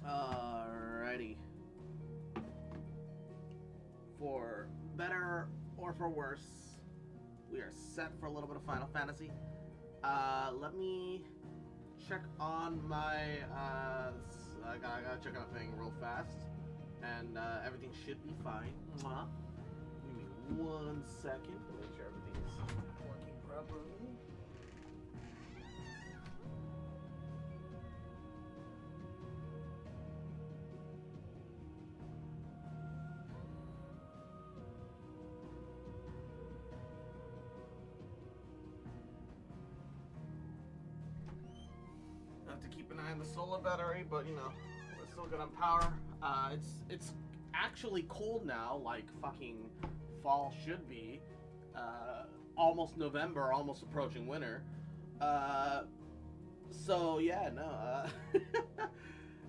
Alrighty. For better or for worse, we are set for a little bit of Final Fantasy. Let me check on my, I gotta check on a thing real fast. And, everything should be fine. Mwah. Give me 1 second to make sure everything's working properly. Have to keep an eye on the solar battery, but you know, we're still good on power. It's actually cold now, like fucking fall should be. Almost November, almost approaching winter. So yeah, no.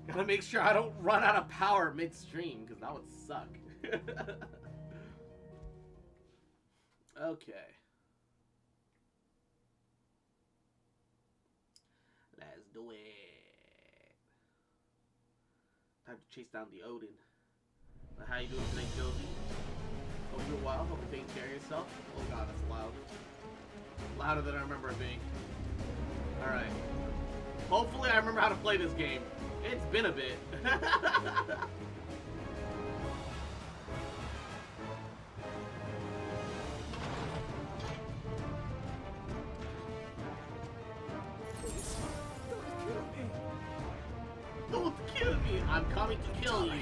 Gotta make sure I don't run out of power midstream, because that would suck. Okay. Let's do it. Time to chase down the Odin. How you doing today, Josie? Hope you're well. Hope you're taking care of yourself. Oh god, that's loud. Louder than I remember it being. Alright. Hopefully I remember how to play this game. It's been a bit. Don't kill me! I'm coming to kill you!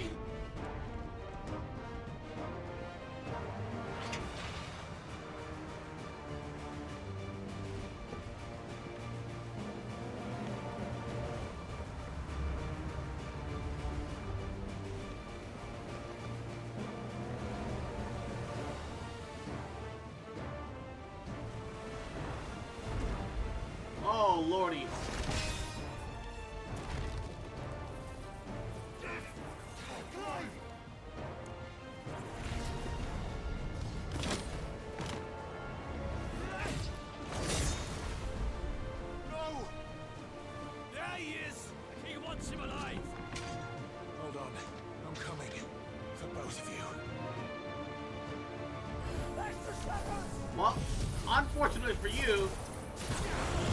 Oh, lordy. Well, unfortunately for you,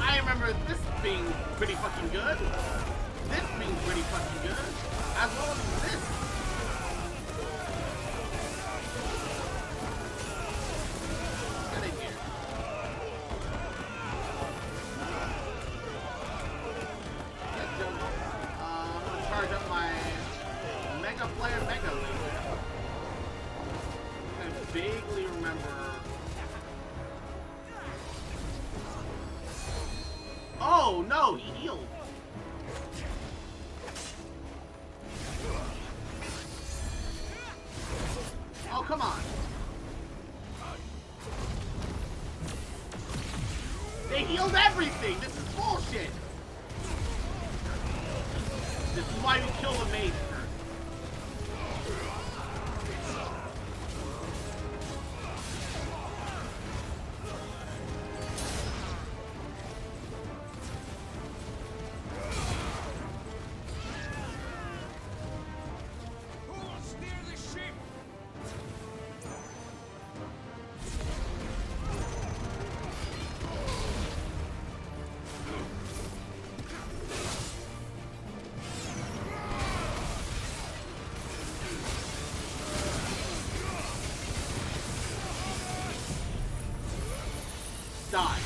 I remember this being pretty fucking good. This being pretty fucking good. As well as this. Get in here. I'm gonna charge up my Mega Player Mega Laser. I vaguely remember. Oh no, he healed. Oh, come on. They healed everything. This is bullshit. This is why we kill the mage first. Die.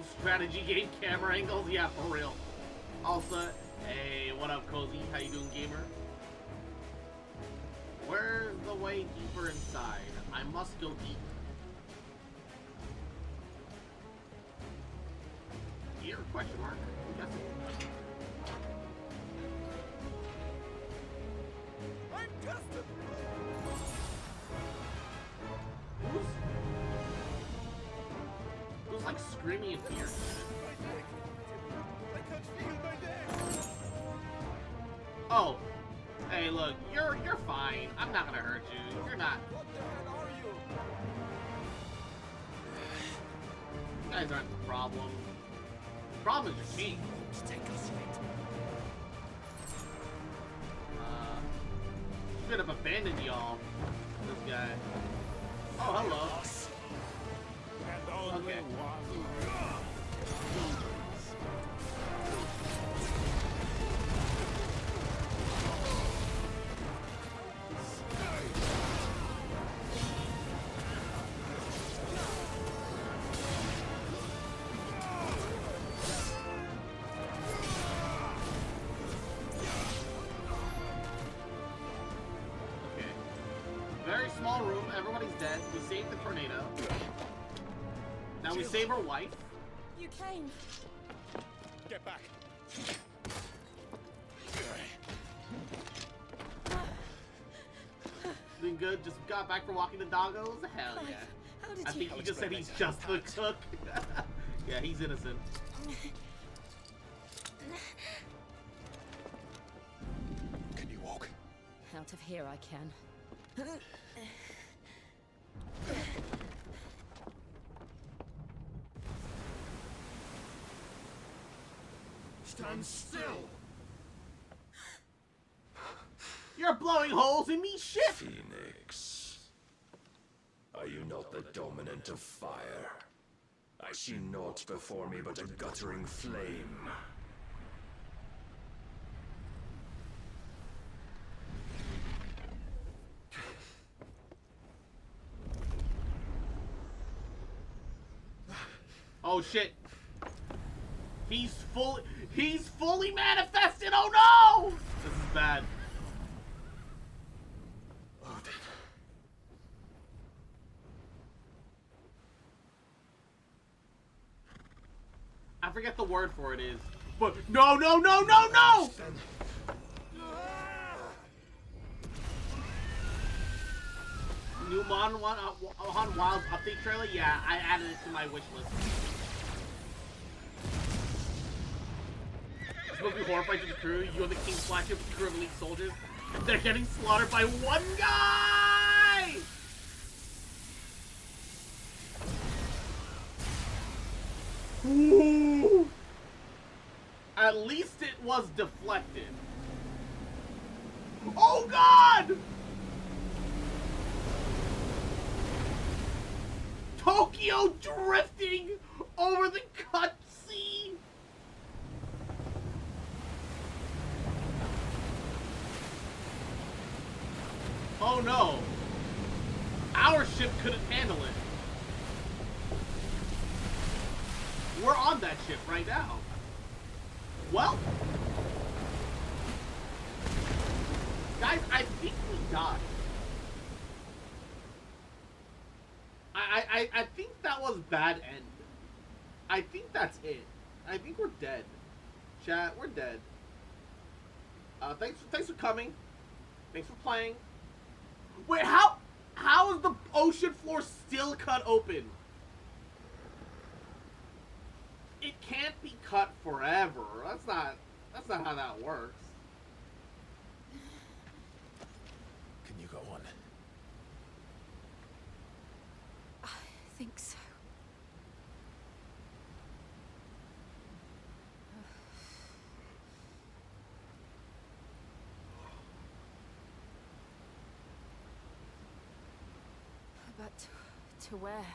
some strategy game camera angles. Yeah, for real. Also, hey, what up, Cozy? How you doing, gamer? Where's the way deeper inside? I must go deep. Here? Question mark? I'm guessing. I'm tested. Who's like screaming in fear? I can't feel my neck. Oh, hey, look, you're fine. I'm not gonna hurt you. You're not. What the hell are you? You guys aren't the problem. The problem is your team. Should have abandoned y'all. This guy. Oh, hello. And only Okay. one. Okay. Very small room. Everybody's dead. We saved the tornado. Now we save her wife. You came. Get back. Doing good. Just got back from walking the doggos. Hell yeah. How did I you? think he just said he's just the cook. Yeah, he's innocent. Can you walk? Out of here, I can. Stand still. You're blowing holes in me shit! Phoenix, are you not the dominant of fire? I see naught before me but a guttering flame. Oh shit. He's fully manifested! Oh no! This is bad. Odin. I forget the word for it is. But no, no, no, no, no! Then New Mon Wilds update trailer? Yeah, I added it to my wish list. It's supposed to be horrified to the crew. You and the King's flagship with crew of elite soldiers. They're getting slaughtered by one guy! Ooh. At least it was deflected. Oh god! Tokyo drifting over the cutscene. Oh no. Our ship couldn't handle it. We're on that ship right now. Well, guys, I think we died. I think that was bad end. I think that's it. I think we're dead. Chat, we're dead. Thanks for coming. Thanks for playing. Wait, how is the ocean floor still cut open? It can't be cut forever. That's not how that works. Can you go on? I think so. But to where?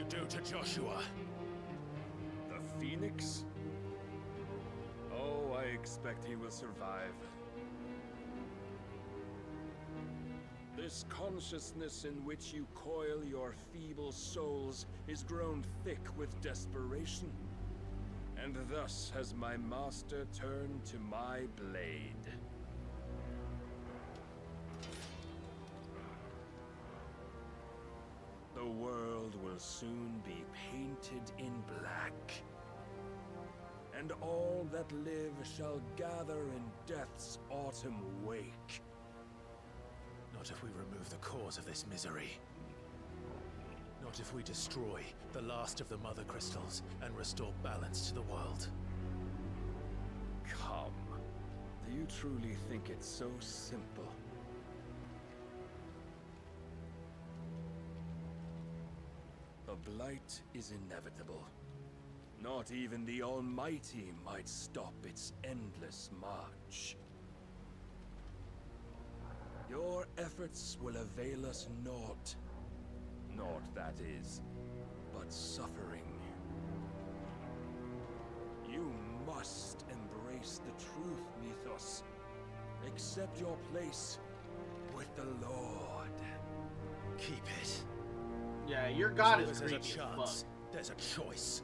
do to Joshua? The Phoenix? Oh, I expect he will survive. This consciousness in which you coil your feeble souls is grown thick with desperation. And thus has my master turned to my blade. The world will soon be painted in black. And all that live shall gather in death's autumn wake. Not if we remove the cause of this misery. Not if we destroy the last of the Mother Crystals and restore balance to the world. Come. Do you truly think it's so simple? The blight is inevitable. Not even the Almighty might stop its endless march. Your efforts will avail us naught. Naught, that is, but suffering. You must embrace the truth, Mythos. Accept your place with the Lord. Keep it. Yeah, your god is As long as creepy there's a as chance, fuck. there's a choice.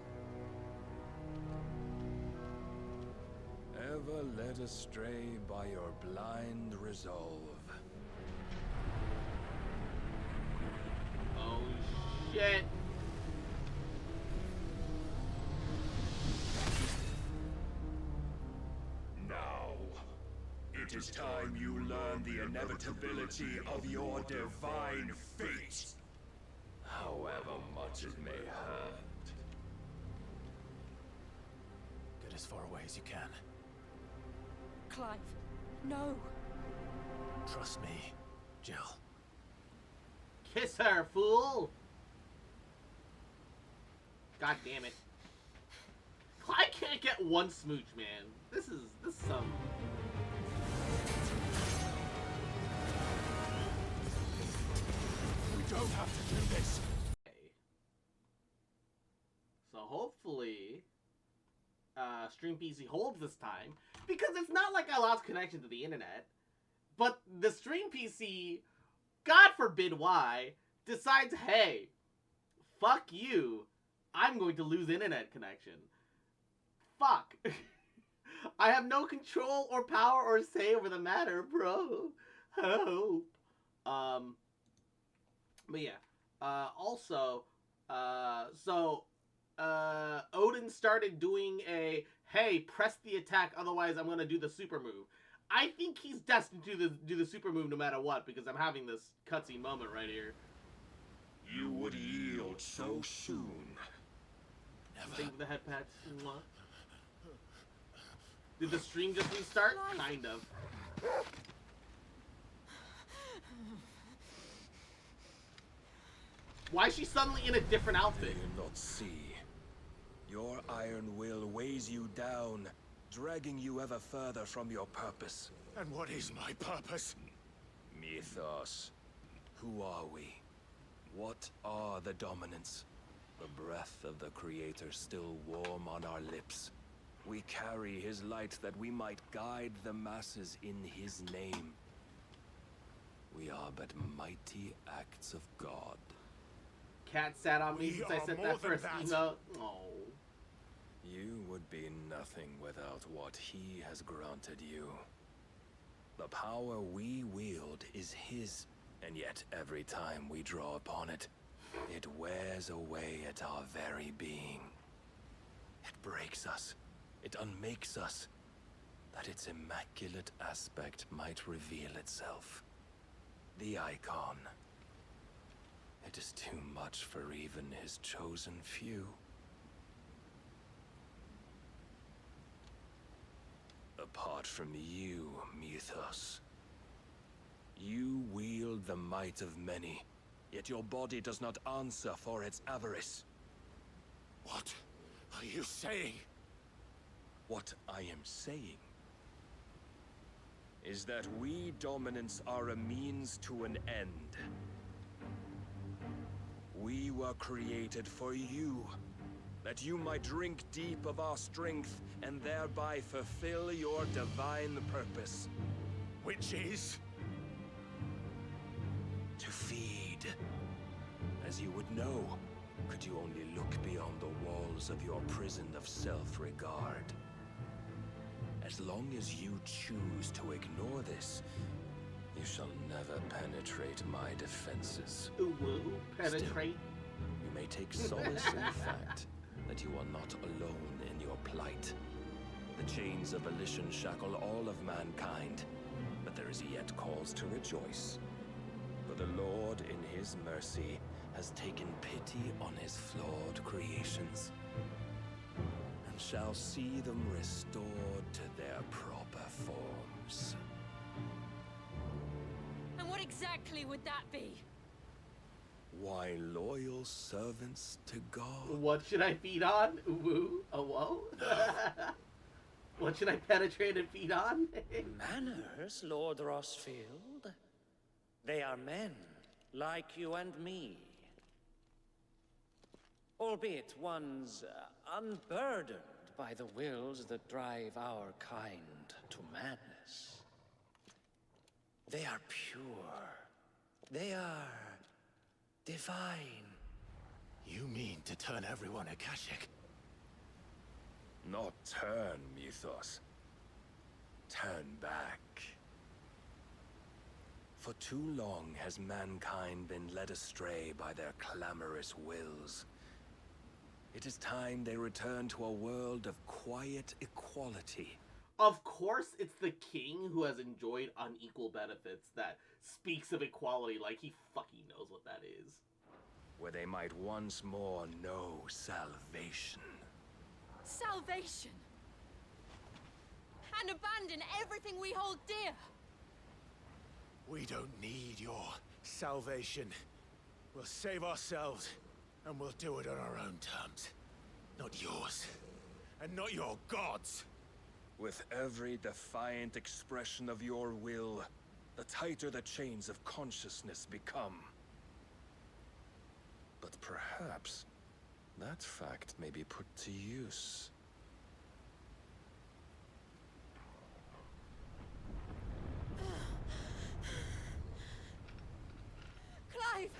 Ever led astray by your blind resolve. Oh shit. Now, it is time you learn the inevitability of your divine fate. However much it may hurt. Get as far away as you can. Clive, no. Trust me, Jill. Kiss her, fool! God damn it. I can't get one smooch, man. This is some... We don't have to do this. So hopefully, Stream PC holds this time, because it's not like I lost connection to the internet, but the Stream PC, God forbid why, decides, hey, fuck you, I'm going to lose internet connection. Fuck. I have no control or power or say over the matter, bro. Help. But yeah. Also, Odin started doing a, hey, press the attack, otherwise I'm gonna do the super move. I think he's destined to do the super move no matter what, because I'm having this cutscene moment right here. You would yield so soon. Think of the head patch. Mwah. Did the stream just restart? Kind of. Why is she suddenly in a different Do outfit? you not see? Your iron will weighs you down, dragging you ever further from your purpose. And what is my purpose? Mythos. Who are we? What are the dominants? The breath of the Creator still warm on our lips. We carry his light that we might guide the masses in his name. We are but mighty acts of God. Cat sat on me We since I are said more that than first that. email. Oh. You would be nothing without what he has granted you. The power we wield is his, and yet every time we draw upon it, it wears away at our very being. It breaks us. It unmakes us, that its immaculate aspect might reveal itself. The icon. It is too much for even his chosen few. Apart from you, Mythos, you wield the might of many, yet your body does not answer for its avarice. What are you saying? What I am saying is that we dominants are a means to an end. We were created for you, that you might drink deep of our strength and thereby fulfill your divine purpose. Which is? To feed. As you would know, could you only look beyond the walls of your prison of self-regard. As long as you choose to ignore this, you shall never penetrate my defenses. Ooh, penetrate. Still, you may take solace in the fact that you are not alone in your plight. The chains of volition shackle all of mankind, but there is yet cause to rejoice. For the Lord, in his mercy, has taken pity on his flawed creations, and shall see them restored to their proper forms. And what exactly would that be? Why, loyal servants to God. What should I feed on? Ooh, a whoa? What should I penetrate and feed on? Manners, Lord Rossfield? They are men, like you and me. Albeit ones unburdened by the wills that drive our kind to madness. They are pure. They are divine. You mean to turn everyone Akashic? Not turn, Mythos. Turn back. For too long has mankind been led astray by their clamorous wills. It is time they return to a world of quiet equality. Of course, it's the king who has enjoyed unequal benefits that speaks of equality like he fucking knows what that is. Where they might once more know salvation. Salvation! And abandon everything we hold dear! We don't need your salvation. We'll save ourselves, and we'll do it on our own terms. Not yours. And not your gods. With every defiant expression of your will, the tighter the chains of consciousness become. But perhaps that fact may be put to use. Clive!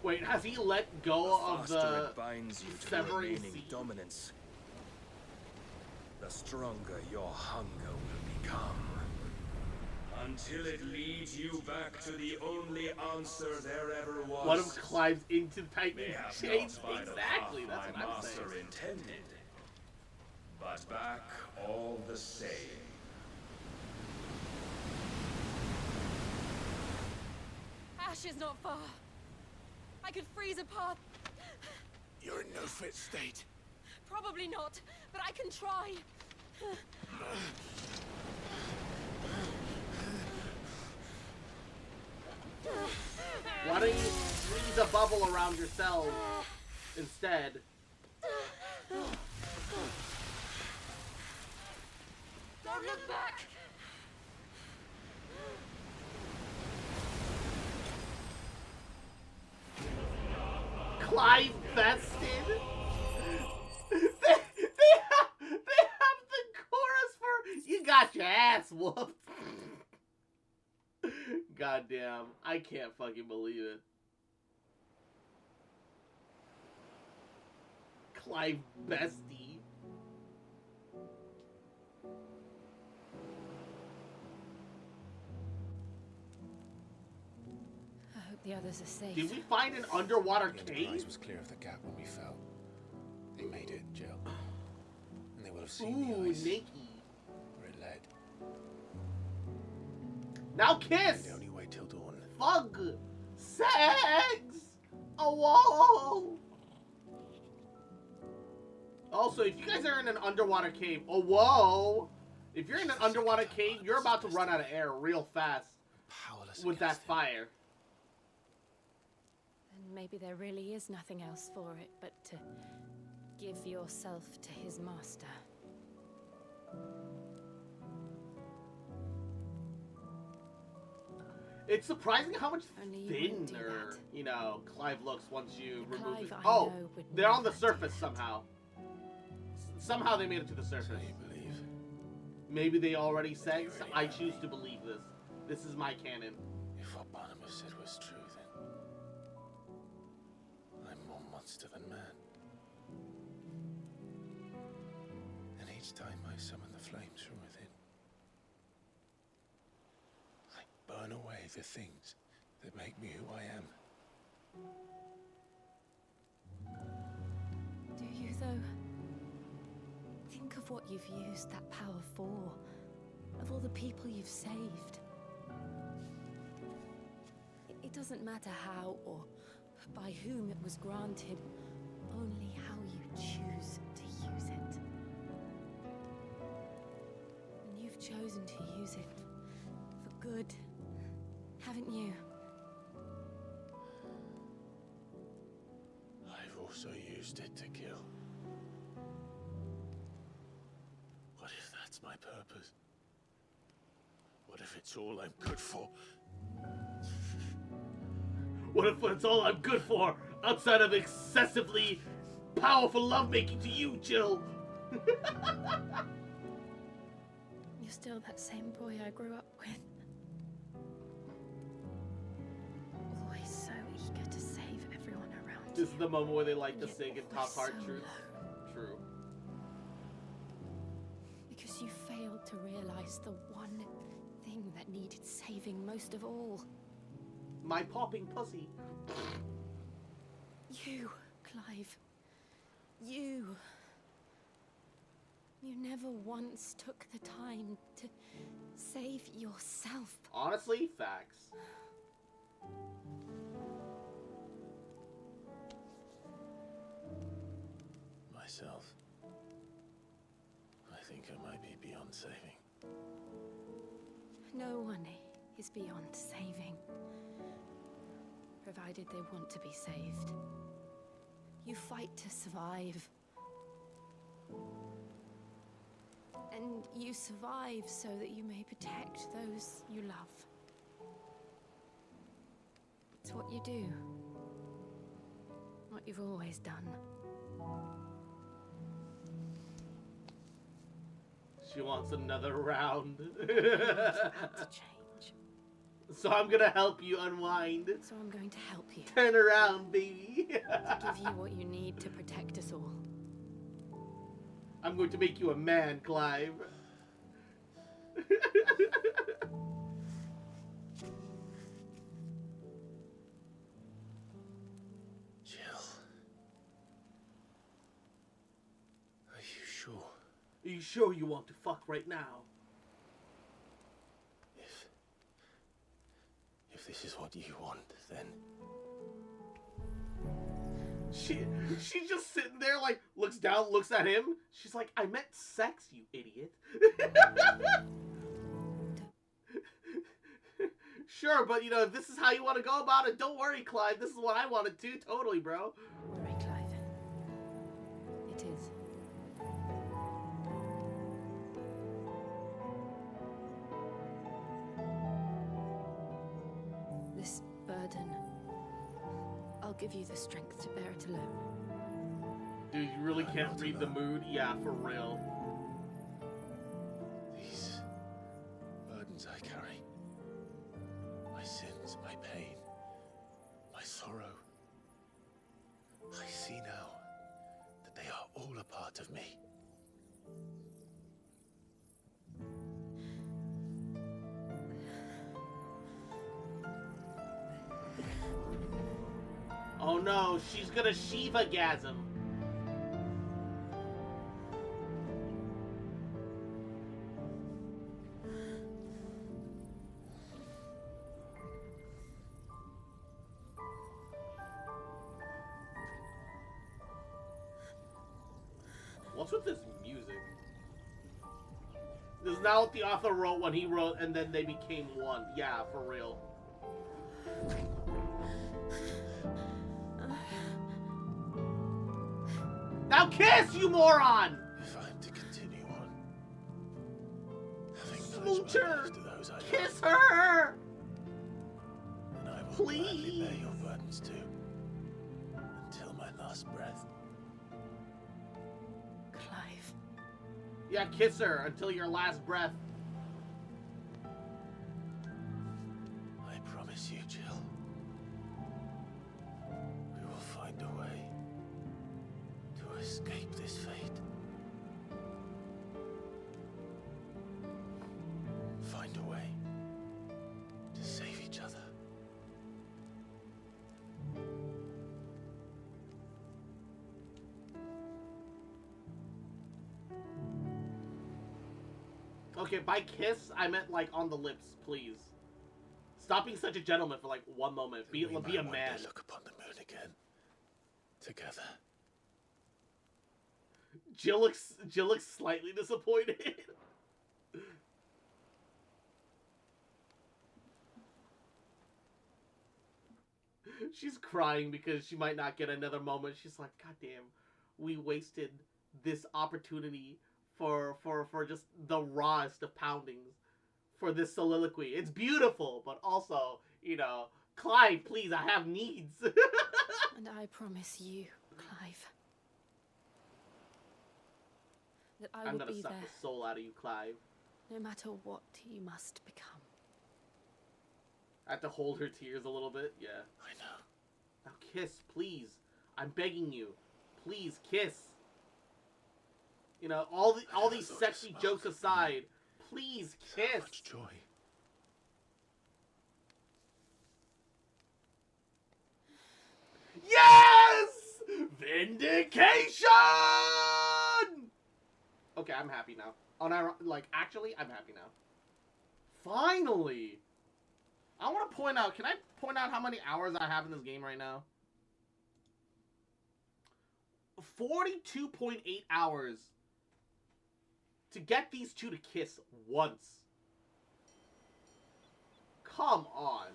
Wait, has he let go of The the faster it binds you to severing remaining seed? dominance, the stronger your hunger will become. Until it leads you back to the only answer there ever was. One of Clive's into tightening Mayhaps chains? not by the Exactly, path that's my what I'm master saying. intended, but back all the same. Ash is not far. I could freeze a path. You're in no fit state. Probably not, but I can try. Why don't you freeze a bubble around yourself instead? Don't look back! Clive vested? they have the chorus for "You got your ass whooped." Goddamn, I can't fucking believe it. Clive bestie. I hope the others are safe. Did we find an underwater The cave? Enterprise was clear of the gap when we fell. They made it, Jill. And they will have seen Ooh, the ice Nikki. where it led. Now kiss! They'd only wait till dawn. Fuck! Sex! Oh, whoa! Also, if you guys are in an underwater cave, oh, whoa! If you're in an underwater cave, you're about to run out of air real fast Powerless with that against it. fire. And maybe there really is nothing else for it but to give yourself to his master. It's surprising how much Only you wouldn't do thinner, that. you know, Clive looks once you The remove it. Clive I Oh, know would they're on the never do surface that. somehow. Somehow they made it to the surface. So you believe? Maybe they already said. You really I know choose me. to believe this. This is my canon. If what Barnabas said was true, then I'm more monster than man. And each time I summon the flames from within, I burn away the things that make me who I am. Do you, though? Think of what you've used that power for. Of all the people you've saved. It doesn't matter how or by whom it was granted, only how you choose to use it. And you've chosen to use it for good, haven't you? I've also used it to kill. What if that's my purpose? What if it's all I'm good for? What if that's all I'm good for, outside of excessively powerful lovemaking to you, Jill? You're still that same boy I grew up with. Always so eager to save everyone around This is you. the moment where they like to Yet sing and always talk hard so truth. low. True. Because you failed to realize the one thing that needed saving most of all. My popping pussy. You, Clive. You. You never once took the time to save yourself. Honestly, facts. Myself. I think I might be beyond saving. No one is beyond saving. Provided they want to be saved. You fight to survive. And you survive so that you may protect those you love. It's what you do. What you've always done. She wants another round. About to change. So I'm gonna help you unwind. So I'm going to help you. Turn around, baby. To give you what you need to protect us all. I'm going to make you a man, Clive. Jill. Are you sure? Are you sure you want to fuck right now? If this is what you want, then She's just sitting there, like, looks down, looks at him. She's like, I meant sex, you idiot. Sure, but, you know, if this is how you want to go about it, don't worry, Clive. This is what I wanted to. Totally, bro. Worry, Clive. It is. This burden, I'll give you the strength to bear it alone. Dude, you really I'm can't not read the alone. mood? Yeah, for real. these burdens I carry, my sins, my pain, my sorrow, I see now that they are all a part of me. Oh no, she's gonna Shiva-gasm. What's with this music? This is not what the author wrote when he wrote, and then they became one. Yeah, for real. Now kiss, you moron! If I'm to continue on, having Smooch nudged my her! life to those I Kiss love, her! I'll gladly bear Please. your burdens too. Until my last breath. Clive. Yeah, kiss her until your last breath. I promise you, Jill. We will find a way to escape this fate. Find a way to save each other. Okay, by kiss, I meant like on the lips, please. Stop being such a gentleman for like one moment. Be We a might one man. day look upon the moon again. Together. Jill looks slightly disappointed. She's crying because she might not get another moment. She's like, God damn, we wasted this opportunity for just the rawest of poundings for this soliloquy. It's beautiful, but also, you know, Clive, please, I have needs. And I promise you, Clive, that I I'm will gonna be suck there the soul out of you, Clive. no matter what you must become. I have to hold her tears a little bit. Yeah. I know. Now kiss, please. I'm begging you. Please kiss. You know, all these thought sexy smoke jokes could aside, please So kiss. much joy. Yes! Vindication! Okay, I'm happy now. Actually, I'm happy now. Finally! I want to point out, can I point out how many hours I have in this game right now? 42.8 hours to get these two to kiss once. Come on.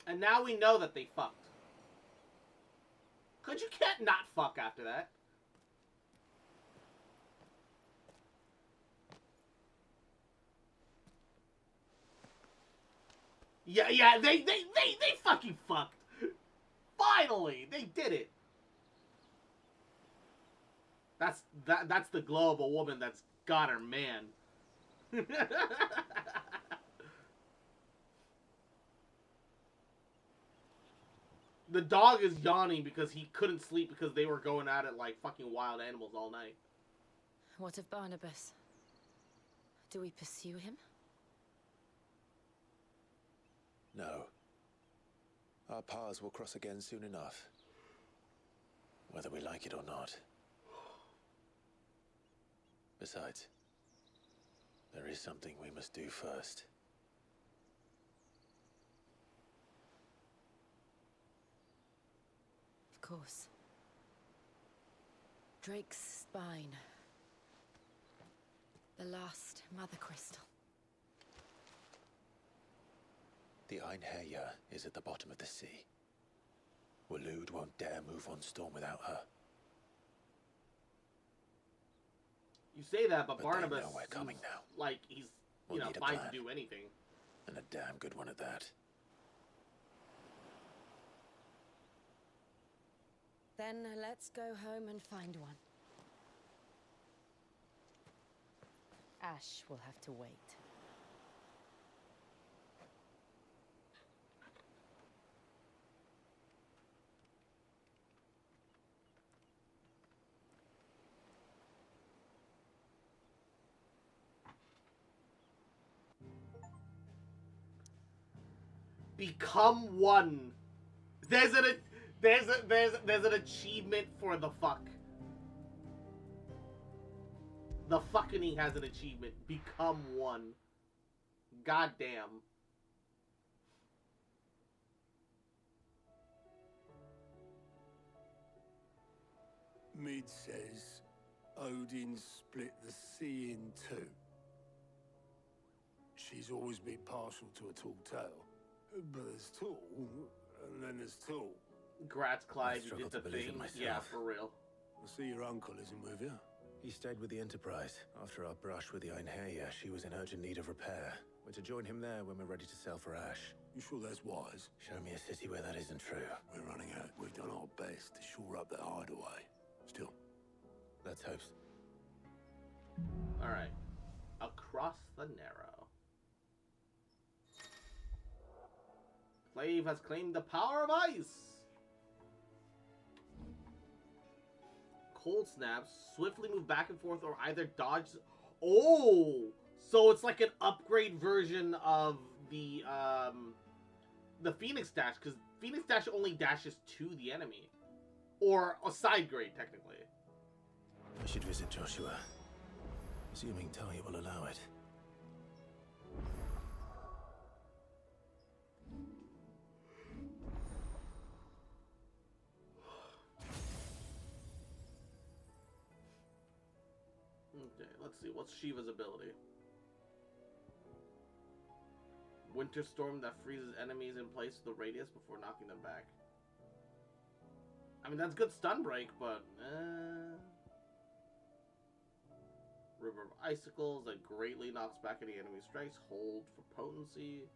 And now we know that they fucked. Cause you can't not fuck after that. Yeah, they fucking fucked. Finally, they did it. That's the glow of a woman that's got her man. The dog is yawning because he couldn't sleep because they were going at it like fucking wild animals all night. What of Barnabas? Do we pursue him? No. Our paths will cross again soon enough. Whether we like it or not. Besides, there is something we must do first. Of course. Drake's spine. The last mother crystal. The Einherja is at the bottom of the sea. Waloed won't dare move on Storm without her. You say that, but But Barnabas they know we're coming is, now. like he's We'll need a fine to plan. do anything. And a damn good one at that. Then let's go home and find one. Ash will have to wait. Become one. There's an achievement for the fuck. The fucking has an achievement. Become one. Goddamn. Mid says Odin split the sea in two. she's always been partial to a tall tale. But there's tall, and then there's tall. Congrats, Clyde. You struggle did the to believe thing. it myself. Yeah, for real. I see your uncle isn't with you. He stayed with the Enterprise. After our brush with the Einherja, she was in urgent need of repair. We're to join him there when we're ready to sail for Ash. You sure that's wise? Show me a city where that isn't true. We're running out. We've done our best to shore up that hideaway. Still. Let's hope. Alright. Across the Narrow. Clave has claimed the power of ice! Cold snaps, swiftly move back and forth, or either dodge... Oh! So it's like an upgrade version of the Phoenix Dash, because Phoenix Dash only dashes to the enemy. Or a side grade, technically. I should visit Joshua. Assuming Talia will allow it. Okay, let's see. What's Shiva's ability? Winter Storm that freezes enemies in place with the radius before knocking them back. I mean, that's good stun break, but... River of Icicles that greatly knocks back any enemy strikes. Hold for potency.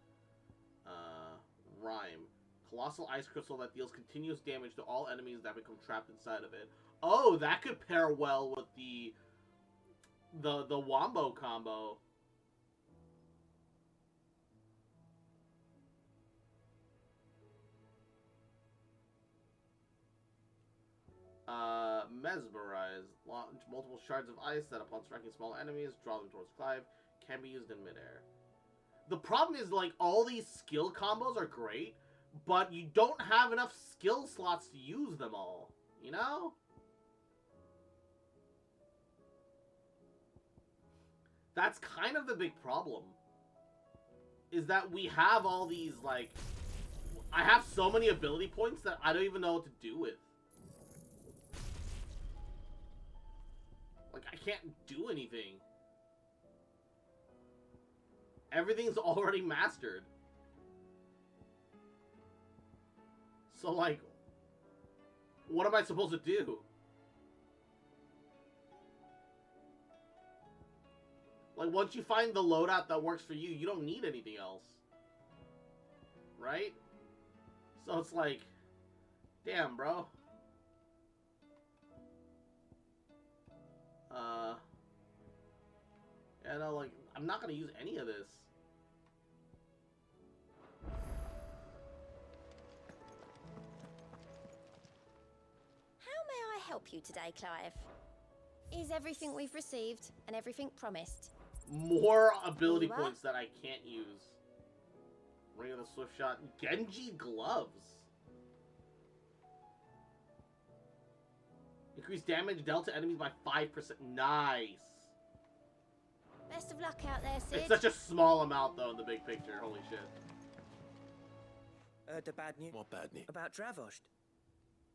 Rhyme. Colossal Ice Crystal that deals continuous damage to all enemies that become trapped inside of it. Oh, that could pair well with the Wombo combo. Mesmerize. Launch multiple shards of ice that upon striking small enemies, draw them towards Clive. Can be used in midair. The problem is, like, all these skill combos are great, but you don't have enough skill slots to use them all. You know? That's kind of the big problem. Is that we have all these, like... I have so many ability points that I don't even know what to do with. Like, I can't do anything. Everything's already mastered. So, like, what am I supposed to do? Like, once you find the loadout that works for you, you don't need anything else. Right? So it's like, damn, bro. Yeah, no, like, I'm not gonna use any of this. How may I help you today, Clive? Is everything we've received and everything promised? More ability Eva? points that I can't use. Ring of the Swift Shot. Genji Gloves. Increase damage dealt to enemies by 5%. Nice. Best of luck out there, Sid. It's such a small amount, though, in the big picture. Holy shit. The bad news. What bad news? About Dravost.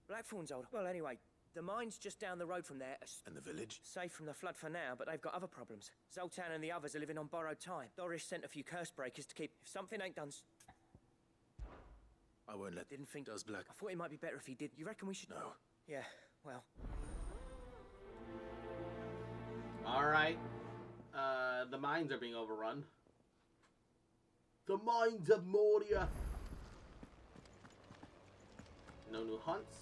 Blackthorn's old. Well, anyway, the mine's just down the road from there. And the village? Safe from the flood for now, but they've got other problems. Zoltan and the others are living on borrowed time. Doris sent a few curse breakers to keep... If something ain't done... I won't let... Didn't think... Does Black... I thought it might be better if he did. You reckon we should... No. Yeah, well... Alright. The mines are being overrun. The mines of Moria. No new hunts.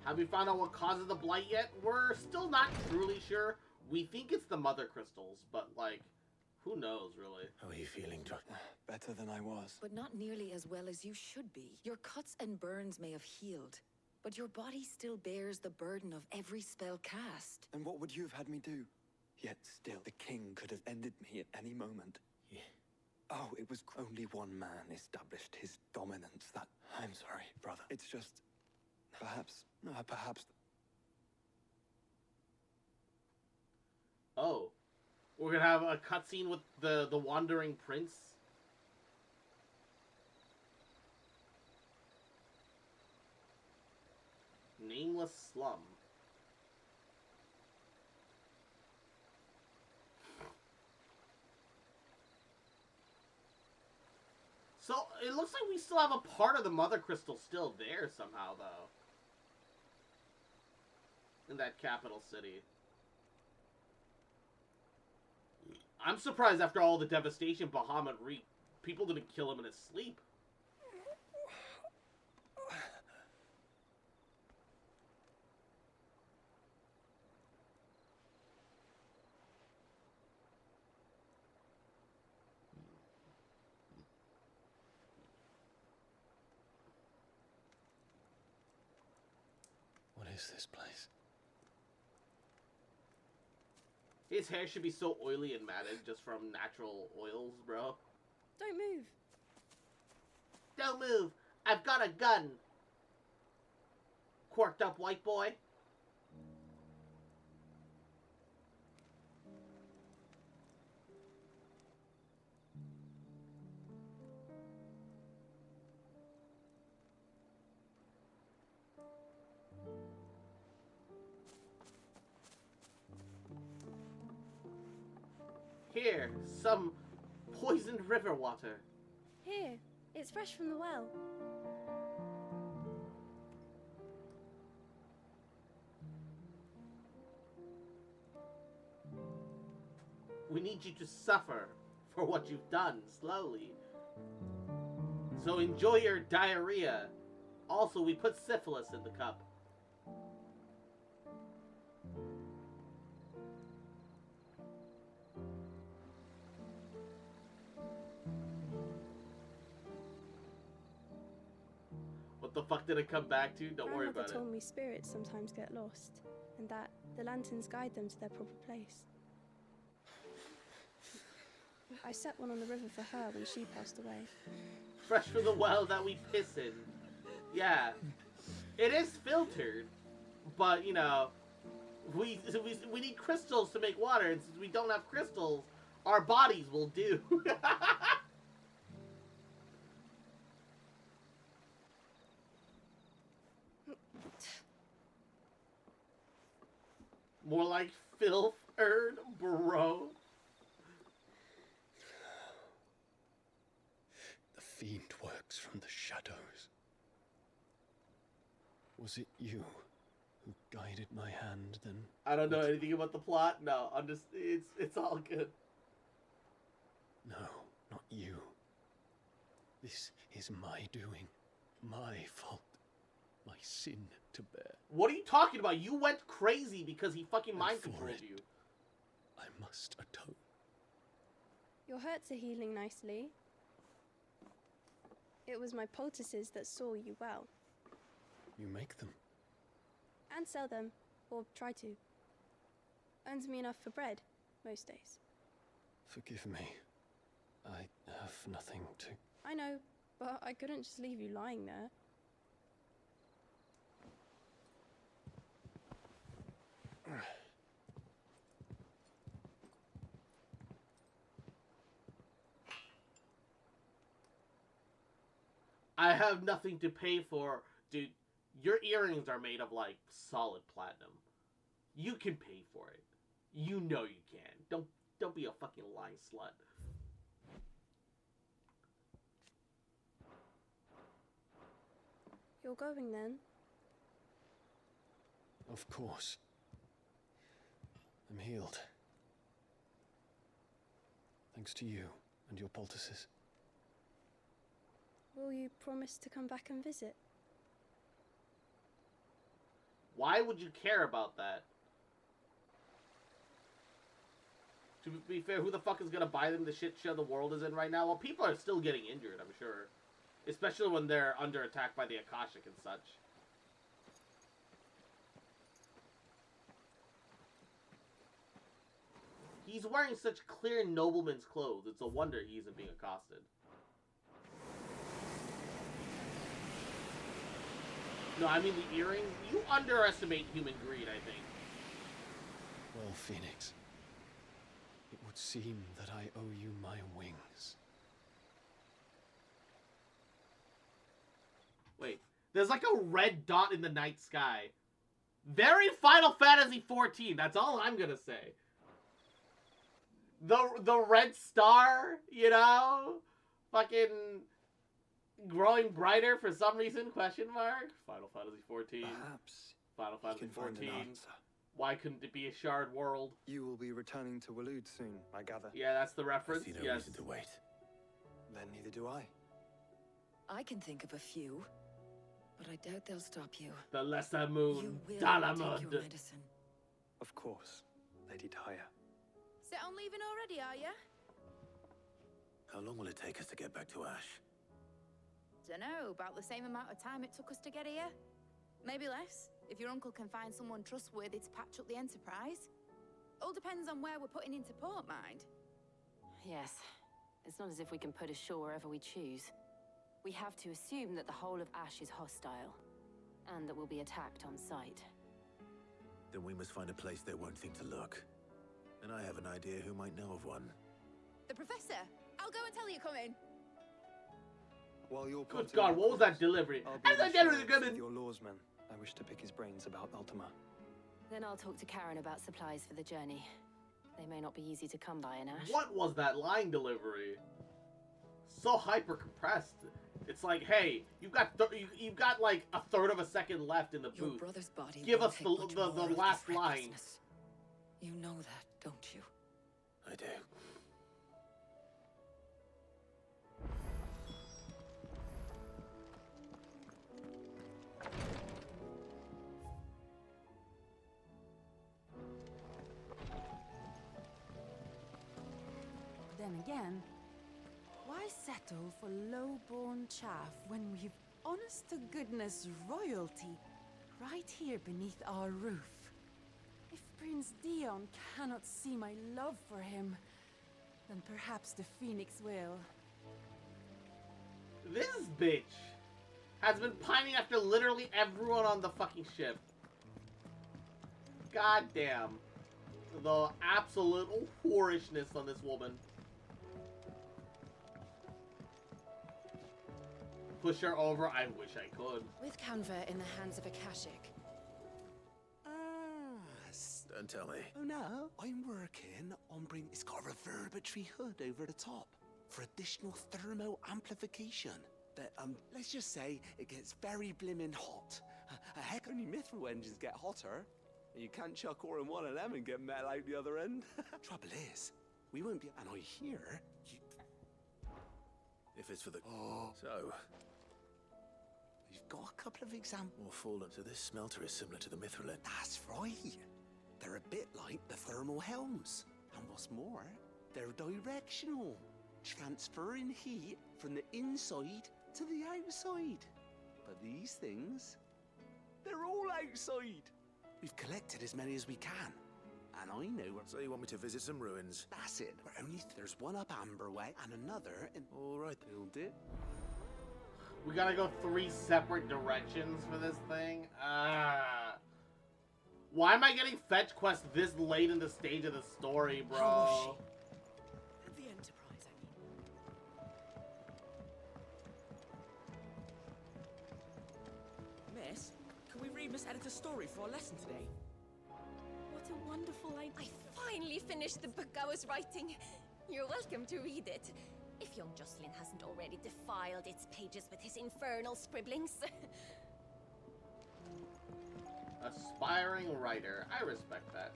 Have we found out what causes the blight yet? We're still not truly sure. We think it's the mother crystals, but, like, who knows, really? How are you feeling, Josh? Better than I was. But not nearly as well as you should be. Your cuts and burns may have healed, but your body still bears the burden of every spell cast. And what would you have had me do? Yet still, the king could have ended me at any moment. Yeah. Oh, it was only one man established his dominance. That... I'm sorry, brother. It's just... Perhaps... No, perhaps... Oh. We're gonna have a cutscene with the Wandering Prince. Nameless Slum. So, it looks like we still have a part of the Mother Crystal still there somehow, though. In that capital city. I'm surprised after all the devastation Bahamut wreaked, people didn't kill him in his sleep. What is this place? His hair should be so oily and matted just from natural oils, bro. Don't move. Don't move! I've got a gun! Quirked up white boy. Here, some poisoned river water. Here, it's fresh from the well. We need you to suffer for what you've done, slowly. So enjoy your diarrhea. Also, we put syphilis in the cup. What the fuck did it come back to? Don't worry Grandmother about it. told me spirits sometimes get lost, and that the lanterns guide them to their proper place. I set one on the river for her when she passed away. Fresh from the well that we piss in. Yeah. It is filtered. But, you know, we need crystals to make water, and since we don't have crystals, our bodies will do. More like filth, bro. The fiend works from the shadows. Was it you who guided my hand then? I don't know anything about the plot. No, I'm just, it's all good. No, not you. This is my doing. My fault. My sin to bear. What are you talking about? You went crazy because he fucking And mind for controlled it, you. I must atone. Your hurts are healing nicely. It was my poultices that saw you well. You make them. And sell them, or try to. Earns me enough for bread, most days. Forgive me. I have nothing to... I know, but I couldn't just leave you lying there. I have nothing to pay for. Dude, your earrings are made of, like, solid platinum. You can pay for it. You know you can. Don't be a fucking lying slut. You're going then? Of course. I'm healed. Thanks to you and your poultices. Will you promise to come back and visit? Why would you care about that? To be fair, who the fuck is gonna buy them the shit show the world is in right now? Well, people are still getting injured, I'm sure. Especially when they're under attack by the Akashic and such. He's wearing such clear nobleman's clothes. It's a wonder he isn't being accosted. No, I mean the earrings. You underestimate human greed, I think. Well, Phoenix, it would seem that I owe you my wings. Wait, there's like a red dot in the night sky. Very Final Fantasy 14. That's all I'm gonna say. The red star, you know? Fucking growing brighter for some reason? Question mark. Final Fantasy 14. Perhaps Final you Fantasy can find an 14. answer. Why couldn't it be a shard world? You will be returning to Waloed soon, I gather. Yeah, that's the I reference. see no Yes. reason to wait. Then neither do I. I can think of a few, but I doubt they'll stop you. The Lesser You Moon. will Dalamud. take your medicine. Of course, Lady Daya. Set on leaving already, are you? How long will it take us to get back to Ash? Dunno, about the same amount of time it took us to get here. Maybe less, if your uncle can find someone trustworthy to patch up the Enterprise. All depends on where we're putting into port, mind. Yes. It's not as if we can put ashore wherever we choose. We have to assume that the whole of Ash is hostile, and that we'll be attacked on sight. Then we must find a place they won't think to look. And I have an idea who might know of one. The Professor! I'll go and tell you coming. While you're Good God, what was that delivery? I'll be As I in generally Shores good with your lawsman. I wish to pick his brains about Ultima. Then I'll talk to Karen about supplies for the journey. They may not be easy to come by in Ash. What was that line delivery? So hyper compressed. It's like, hey, you've got like a third of a second left in the Your booth. brother's body Give won't us take the much more of this last line. recklessness. You know that, don't you? I do. Then again, why settle for low-born chaff when we've honest-to-goodness royalty right here beneath our roof? If Prince Dion cannot see my love for him, then perhaps the Phoenix will. This bitch has been pining after literally everyone on the fucking ship. God damn. The absolute whorishness on this woman. Push her over, I wish I could. With Canva in the hands of Akashic. Don't tell me. Oh no, I'm working on bringing. It's got a reverberatory hood over the top for additional thermo amplification. That let's just say it gets very blimmin' hot. Heck, only mithril engines get hotter. You can't chuck ore in one of them and get metal out the other end. Trouble is, we won't be. And I hear you. If it's for the... Oh. So, You've got a couple of examples. more fallen. So this smelter is similar to the mithril. That's right. They're a bit like the thermal helms. And what's more, they're directional, transferring heat from the inside to the outside. But these things, they're all outside. We've collected as many as we can. And I know where... So you want me to visit some ruins? That's it. But only there's one up Amber Way and another in... All right. Build it. We gotta go 3 separate directions for this thing? Why am I getting fetch quests this late in the stage of the story, bro? How was she? The Enterprise, I mean. Miss, can we read Miss Editor's story for our lesson today? What a wonderful idea. I finally finished the book I was writing. You're welcome to read it. If young Jocelyn hasn't already defiled its pages with his infernal scribblings. Aspiring writer. I respect that.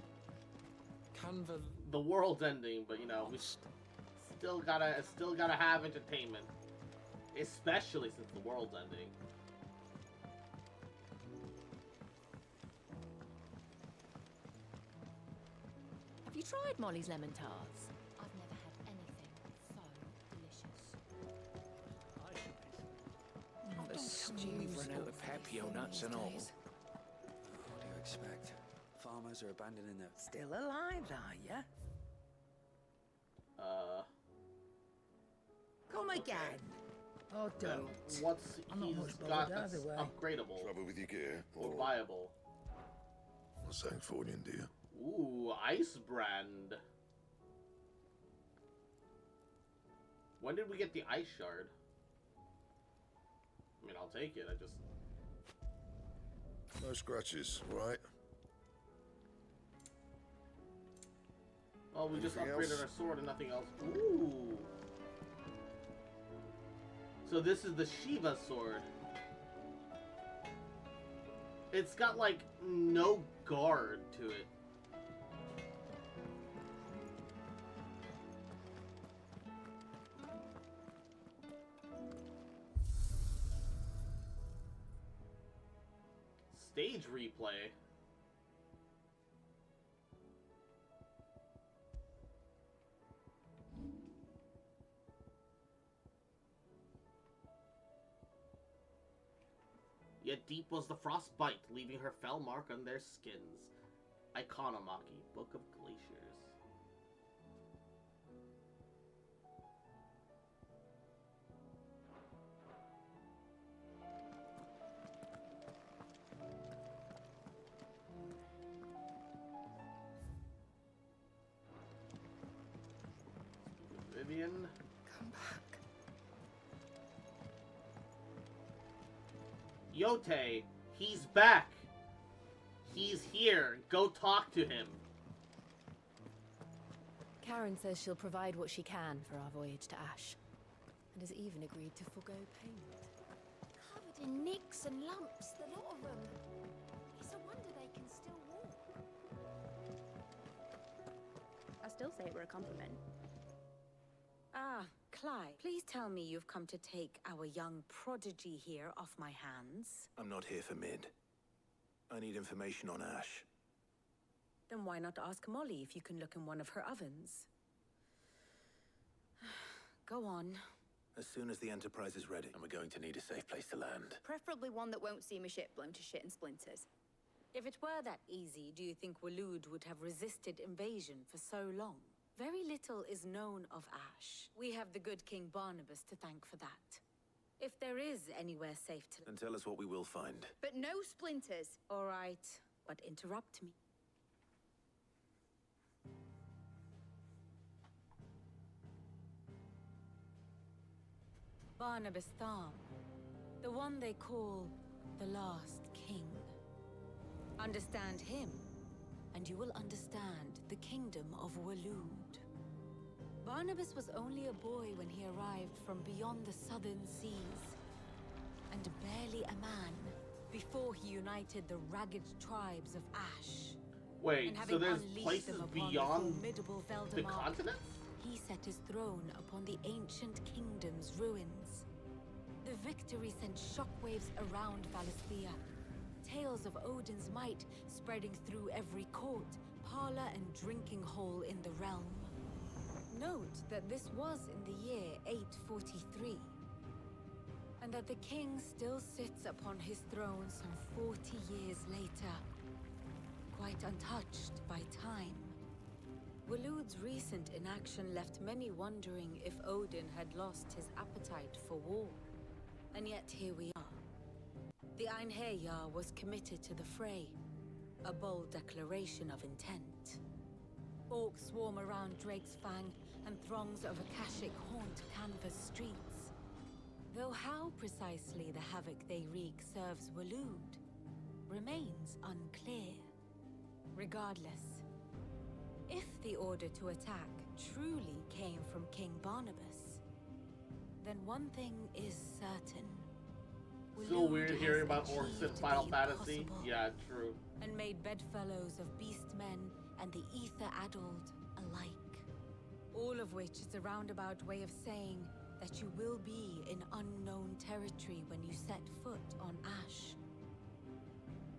Canva. The world's ending, but you know, we still gotta have entertainment. Especially since the world's ending. Have you tried Molly's lemon tarts? I've never had anything so delicious. The stew run out of pepio nuts and all. What do you expect? Farmers are abandoning their... Still alive, are ya? Come again. Oh, don't. What's I'm not he's much got bothered that's either way. upgradable Trouble with your gear, or or viable? Sancthornian deer? Ooh, Ice Brand. When did we get the Ice Shard? I mean, I'll take it. I just... No scratches, right? Oh, we just Anything upgraded else? our sword and nothing else. Ooh. So this is the Shiva sword. It's got like no guard to it. Stage replay. Yet deep was the frost bite, leaving her fell mark on their skins. Iconomachy, Book of Glaciers. Vivian. Come back. Yote, he's back. He's here. Go talk to him. Karen says she'll provide what she can for our voyage to Ash, and has even agreed to forgo payment. Covered in nicks and lumps, the lot of them. It's a wonder they can still walk. I still say it were a compliment. Ah, Clive, please tell me you've come to take our young prodigy here off my hands. I'm not here for Mid. I need information on Ash. Then why not ask Molly if you can look in one of her ovens? Go on. As soon as the Enterprise is ready, and we're going to need a safe place to land. Preferably one that won't see my ship blown to shit and splinters. If it were that easy, do you think Waloed would have resisted invasion for so long? Very little is known of Ash. We have the good King Barnabas to thank for that. If there is anywhere safe to... Then tell us what we will find. But no splinters. All right, but interrupt me. Barnabas Tham, the one they call the last king. Understand him, and you will understand the kingdom of Waloed. Barnabas was only a boy when he arrived from beyond the southern seas, and barely a man before he united the ragged tribes of Ash. Wait, so there's places beyond the Veldemar, continent? he set his throne upon the ancient kingdom's ruins. The victory sent shockwaves around Valisthea. Tales of Odin's might spreading through every court, parlor, and drinking hole in the realm. Note that this was in the year 843, and that the king still sits upon his throne some 40 years later, quite untouched by time. Waloed's recent inaction left many wondering if Odin had lost his appetite for war. And yet here we are. The Einherjar was committed to the fray, a bold declaration of intent. Orcs swarm around Drake's Fang, and throngs of Akashic haunt canvas streets. Though how precisely the havoc they wreak serves Waloed remains unclear. Regardless, if the order to attack truly came from King Barnabas, then one thing is certain. So weird hearing about orcs in Final Fantasy. Impossible, Yeah, true. and made bedfellows of beastmen and the ether-addled alike. All of which is a roundabout way of saying that you will be in unknown territory when you set foot on Ash.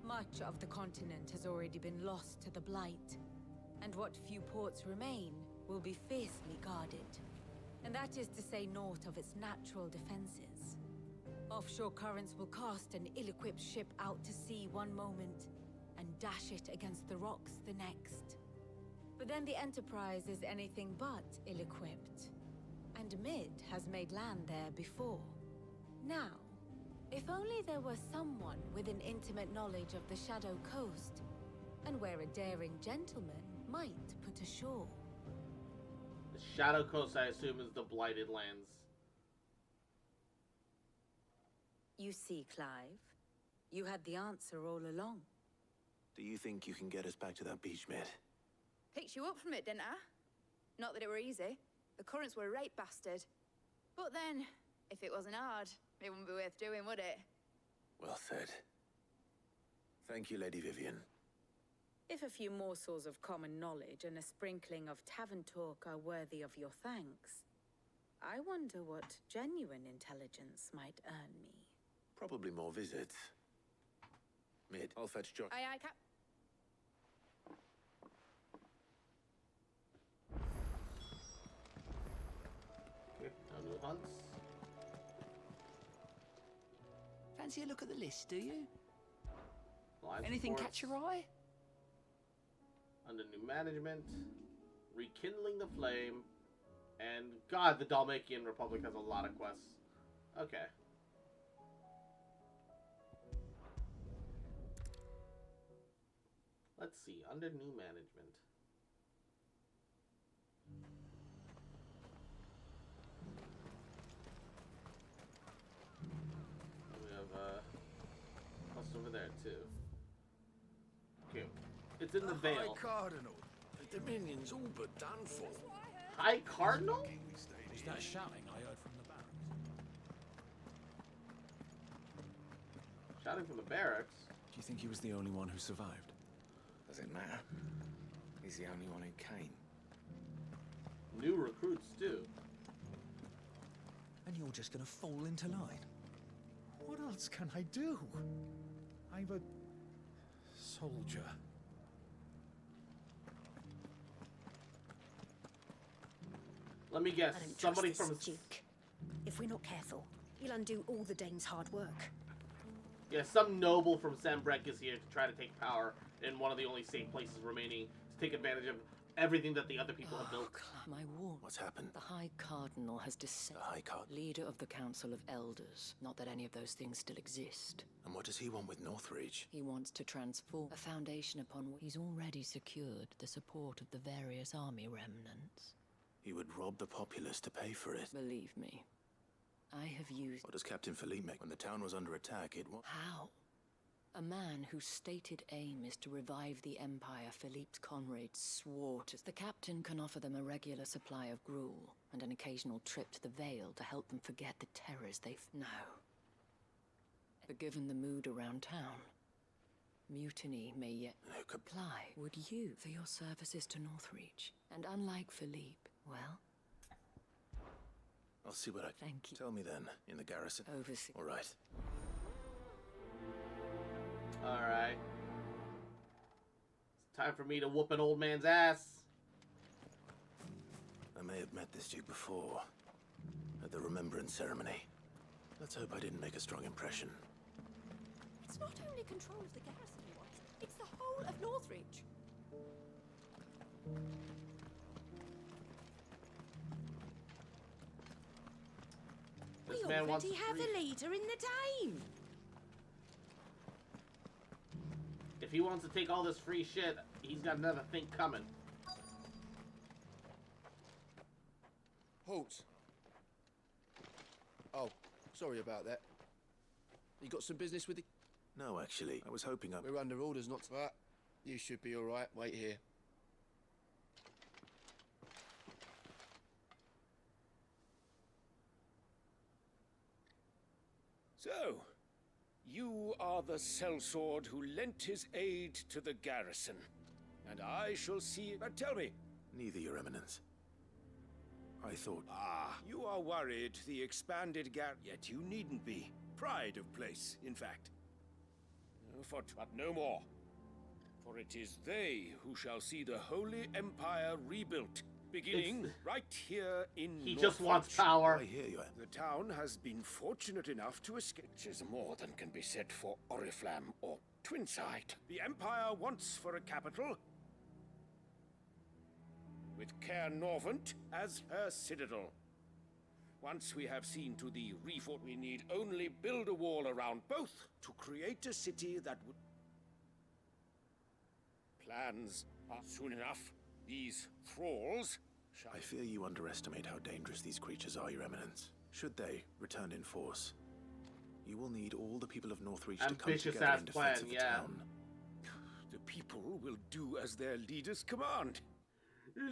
Much of the continent has already been lost to the Blight, and what few ports remain will be fiercely guarded. And that is to say naught of its natural defenses. Offshore currents will cast an ill-equipped ship out to sea one moment, and dash it against the rocks the next. But then the Enterprise is anything but ill-equipped, and Mid has made land there before. Now, if only there were someone with an intimate knowledge of the Shadow Coast, and where a daring gentleman might put ashore. The Shadow Coast, I assume, is the Blighted Lands. You see, Clive, you had the answer all along. Do you think you can get us back to that beach, Mid? Picked you up from it, didn't I? Not that it were easy. The currents were a right bastard. But then, If it wasn't hard, it wouldn't be worth doing, would it? Well said. Thank you, Lady Vivian. If a few morsels of common knowledge and a sprinkling of tavern talk are worthy of your thanks, I wonder what genuine intelligence might earn me. Probably more visits. Mid, I'll fetch Josh. Aye, Cap. Okay, no new hunts. Fancy a look at the list, do you? Alliance Anything reports. catch your eye? Under new management, rekindling the flame, and God, the Dalmatian Republic has a lot of quests. Okay. Let's see, under new management. We have quest over there too. Okay, it's in the Vale. High Cardinal. The Dominion's all but done for. High Cardinal? Was that shouting I heard from the barracks? Shouting from the barracks? Do you think he was the only one who survived? Does it matter? He's the only one who came. New recruits too. And you're just gonna fall into line? What else can I do? I'm a soldier. Let me guess, I don't somebody trust from... this Duke. If we're not careful, he'll undo all the Danes' hard work. Yeah, some noble from Sambrek is here to try to take power in one of the only safe places remaining to take advantage of everything that the other people have built. My warn. What's happened? The High Cardinal has descended. The High Cardinal? Leader of the Council of Elders. Not that any of those things still exist. And what does he want with Northreach? He wants to transform a foundation upon which he's already secured the support of the various army remnants. He would rob the populace to pay for it. Believe me, I have used... What does Captain Philippe make? When the town was under attack, it was... How? A man whose stated aim is to revive the Empire Philippe's comrades swore to. The captain can offer them a regular supply of gruel and an occasional trip to the Vale to help them forget the terrors they've... No. But given the mood around town, mutiny may yet apply. Would you for your services to Northreach? And unlike Philippe, well... I'll see what I... Thank you. Tell me then, in the garrison. Oversee. All right. Alright. It's time for me to whoop an old man's ass. I may have met this Duke before, at the Remembrance Ceremony. Let's hope I didn't make a strong impression. It's not only control of the garrison he wants, it's the whole of Northreach. This We man wants already have free- a leader in the Dame. If he wants to take all this free shit, he's got another thing coming. Halt. Oh, sorry about that. You got some business with the... No, actually, I was hoping I... We're under orders not to... But you should be all right. Wait here. So, you are the sellsword who lent his aid to the garrison. And I shall see... But tell me... Neither, Your Eminence. I thought... Ah, you are worried the expanded yet you needn't be. Pride of place, in fact. But no more. For it is they who shall see the Holy Empire rebuilt, beginning right here in He just wants Northreach. power. I hear you. The town has been fortunate enough to escape, which is more than can be said for Oriflamme or Twinside. The Empire wants for a capital, with Caer Norvent as her citadel. Once we have seen to the refort, we need only build a wall around both to create a city that would... Plans are soon enough. These thralls shall... I fear you underestimate how dangerous these creatures are, Your Eminence. Should they return in force, you will need all the people of Northreach to come together in defense of the town. The people will do as their leaders command.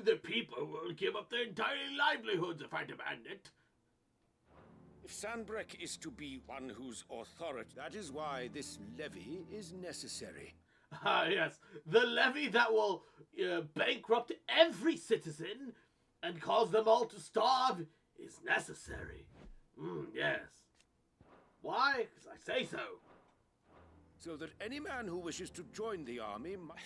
The people will give up their entire livelihoods if I demand it. If Sandbreck is to be one whose authority, that is why this levy is necessary. Ah, yes. The levy that will bankrupt every citizen and cause them all to starve is necessary. Yes. Why? Because I say so. So that any man who wishes to join the army might...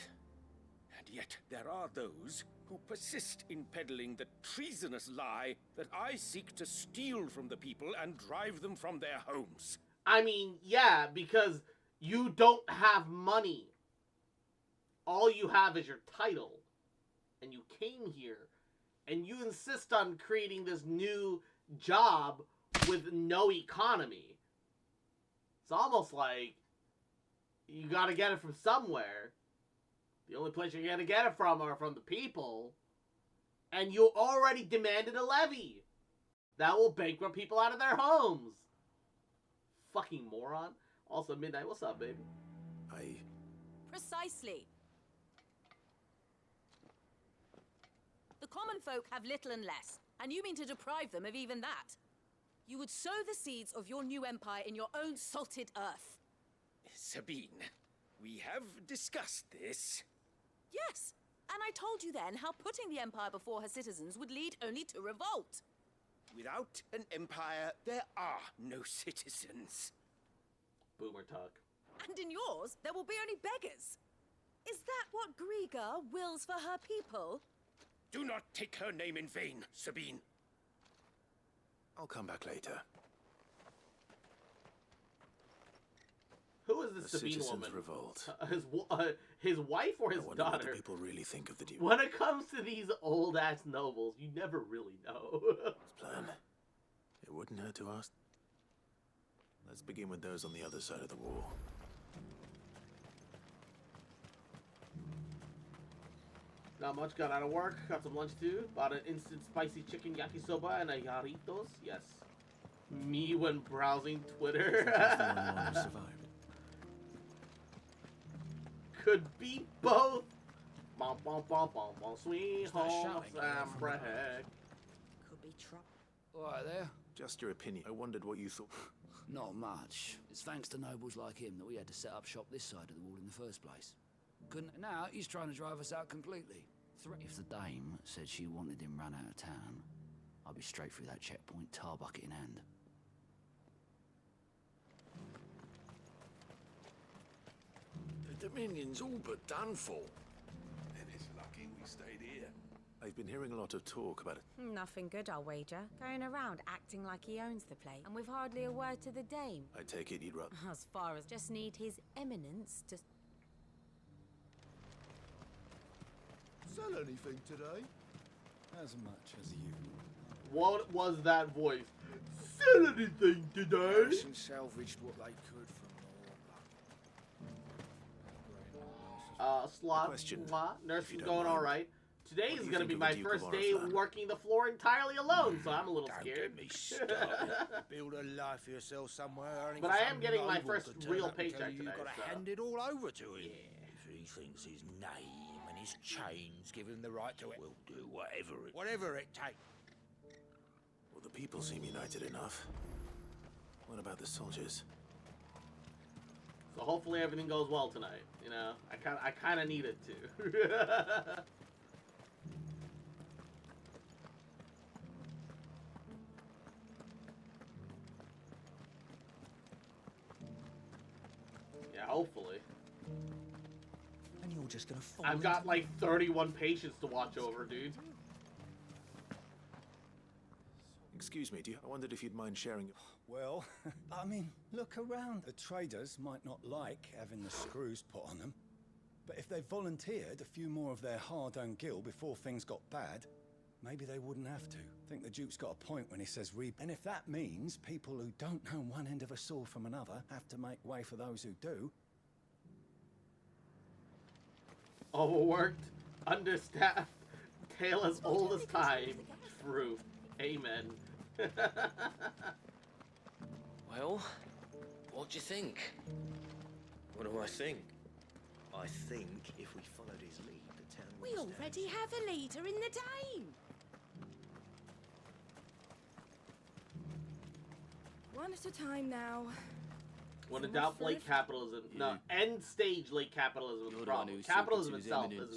And yet there are those who persist in peddling the treasonous lie that I seek to steal from the people and drive them from their homes. I mean, yeah, because you don't have money. All you have is your title. And you came here, and you insist on creating this new job with no economy. It's almost like you gotta get it from somewhere. The only place you're gonna get it from are from the people. And you already demanded a levy that will bankrupt people out of their homes. Fucking moron. Also, Midnight, what's up, baby? Precisely. The common folk have little and less, and you mean to deprive them of even that. You would sow the seeds of your new empire in your own salted earth. Sabine, we have discussed this. Yes, and I told you then how putting the empire before her citizens would lead only to revolt. Without an empire, there are no citizens. Boomer talk. And in yours, there will be only beggars. Is that what Griga wills for her people? Do not take her name in vain, Sabine. I'll come back later. Who is this The Sabine citizens woman? revolt. His wife or his I wonder what daughter? the people really think of the Duke. When it comes to these old-ass nobles, you never really know. His plan. It wouldn't hurt to ask. Let's begin with those on the other side of the wall. Not much, got out of work, got some lunch too. Bought an instant spicy chicken yakisoba and a Yaritos, yes. Me when browsing Twitter. Could be both. Bom, bom, bom, bom, bom, sweet home Sandbreck. Could be trouble. All right there. Just your opinion. I wondered what you thought. Not much. It's thanks to nobles like him that we had to set up shop this side of the wall in the first place. Couldn't. Now he's trying to drive us out completely. If the dame said she wanted him run out of town, I'd be straight through that checkpoint, tar bucket in hand. The Dominion's all but done for. And it's lucky we stayed here. I've been hearing a lot of talk about it. Nothing good, I'll wager. Going around acting like he owns the place, and with hardly a word to the dame. I take it you'd rather. As far as just need his eminence to... Sell anything today? As much as you. What was that voice? Sell anything today? Harrison salvaged what they could from Slot. Question. Nursing's going alright. Today is going to be my first day working the floor entirely alone, so I'm a little scared. Get me started. Build a life for yourself somewhere. But I am getting my first real paycheck today. You've got to hand it all over to him. Yeah. If he thinks his name and his chains give him the right to it, we'll do whatever it takes. Well, the people seem united enough. What about the soldiers? So hopefully everything goes well tonight. You know, I kind of need it to. Yeah, hopefully. And you're just gonna fall I've got like 31 patients to watch over, dude. Excuse me, I wondered if you'd mind sharing. Well, I mean, look around. The traders might not like having the screws put on them, but if they volunteered a few more of their hard-earned gil before things got bad, maybe they wouldn't have to. I think the Duke's got a point when he says and if that means people who don't know one end of a sword from another have to make way for those who do. Overworked, understaffed, tale as old as time. True. Amen. Well, what do you think? What do I think? I think if we followed his lead, the town would We already have a leader in the Dame. One at a time now. When in doubt, late capitalism. No, end stage late capitalism is the problem. Capitalism itself isn't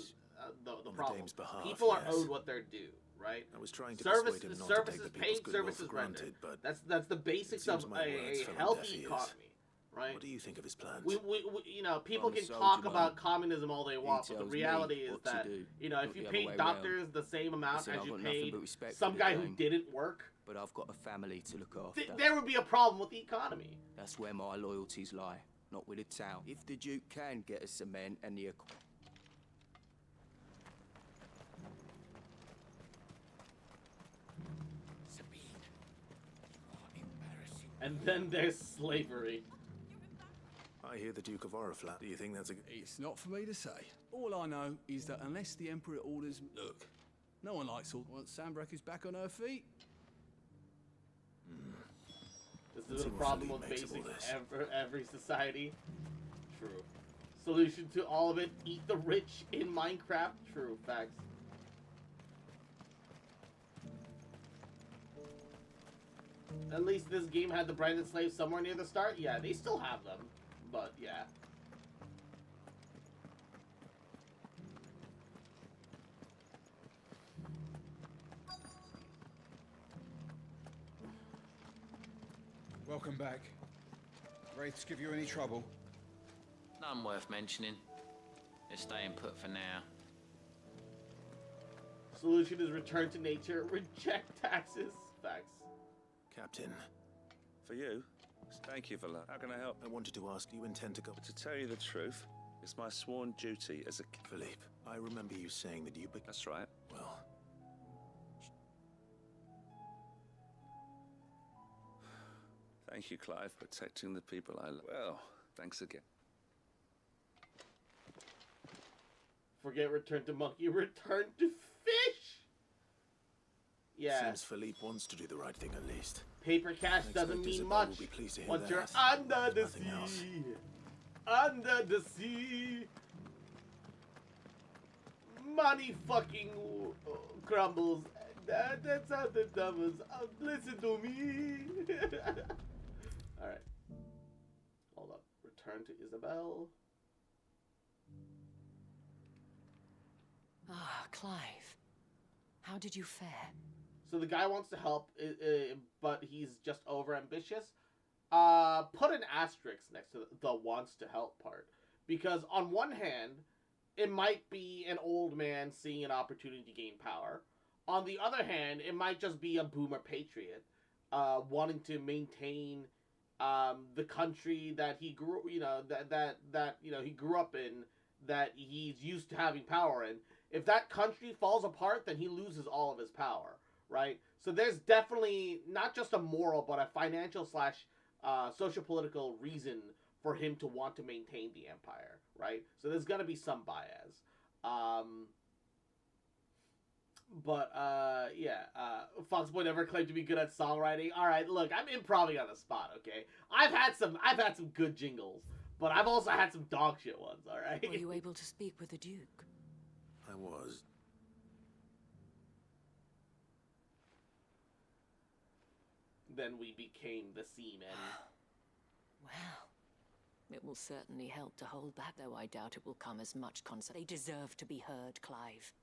the problem. People are owed what they're due, right? I was trying to persuade him not to take the people's goodwill for granted, but that's the basics of a healthy economy, right? What do you think of his plans? We you know, people can talk about communism all they want, but the reality is that, you know, if you pay doctors the same amount as you paid some guy who didn't work, but I've got a family to look after. There would be a problem with the economy. That's where my loyalties lie, not with the town. If the Duke can get us cement and the... And then there's slavery. I hear the Duke of Oriflamme. Do you think that's a... It's not for me to say. All I know is that unless the Emperor orders... Look, no one likes all... Once Sandbreak is back on her feet... This is a problem with basic every society. True. Solution to all of it: eat the rich in Minecraft. True. Facts. At least this game had the branded slaves somewhere near the start. Yeah, they still have them, but yeah. Welcome back. Wraiths give you any trouble? None worth mentioning. They're staying put for now. Solution is return to nature. Reject taxes. Facts. Captain. For you? Thank you for that. How can I help? I wanted to ask, do you intend to go... To tell you the truth, it's my sworn duty as a... Philippe, I remember you saying that you... That's right. Well... Thank you, Clive, protecting the people I love. Well, thanks again. Forget return to monkey, return to fish! Yeah. Seems Philippe wants to do the right thing at least. Paper cash doesn't mean much once you're under the sea. Under the sea. Money fucking crumbles. That's how the dumbers. Listen to me. Alright. Hold up. Return to Isabel. Ah, Clive. How did you fare? So the guy wants to help, but he's just overambitious. Put an asterisk next to the wants to help part. Because on one hand, it might be an old man seeing an opportunity to gain power. On the other hand, it might just be a boomer patriot wanting to maintain the country that he grew, that he grew up in, that he's used to having power in. If that country falls apart, then he loses all of his power, right? So there's definitely not just a moral, but a financial / socio-political reason for him to want to maintain the empire, right? So there's gonna be some bias. Foxboy never claimed to be good at songwriting. All right, look, I'm improvising on the spot, okay? I've had some good jingles, but I've also had some dog shit ones, all right? Were you able to speak with the Duke? I was. Then we became the Seamen. Well, it will certainly help to hold back, though I doubt it will come as much concern. They deserve to be heard, Clive.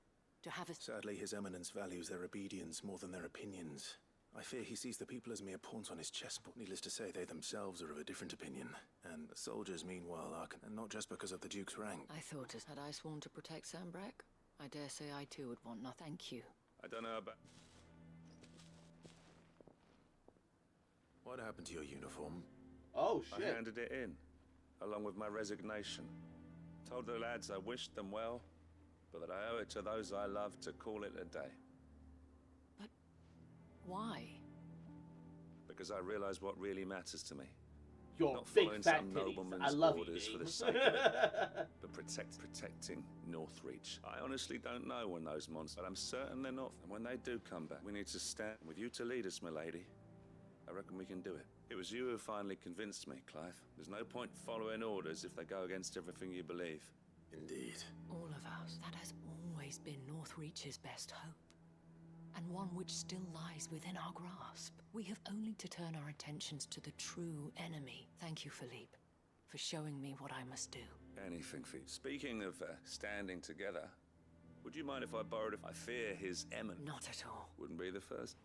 To have a... Sadly, His Eminence values their obedience more than their opinions. I fear he sees the people as mere pawns on his chessboard. Needless to say, they themselves are of a different opinion. And the soldiers, meanwhile, are... And not just because of the Duke's rank. I thought, had I sworn to protect Sandbreak? I dare say I too would want no thank you. I don't know about... What happened to your uniform? Oh, shit. I handed it in, along with my resignation. Told the lads I wished them well, but that I owe it to those I love to call it a day. But why? Because I realize what really matters to me. Your Not big following fat some titties. nobleman's I love orders you, for the James. sake of it, but protecting Northreach. I honestly don't know when those monsters, but I'm certain they're not. And when they do come back, we need to stand with you to lead us, milady. I reckon we can do it. It was you who finally convinced me, Clive. There's no point following orders if they go against everything you believe. Indeed. All of us. That has always been Northreach's best hope. and one which still lies within our grasp. We have only to turn our attentions to the true enemy. Thank you, Philippe, for showing me what I must do. Anything for you. Speaking of standing together, would you mind if I borrowed it? I fear his eminence. Not at all. Wouldn't be the first.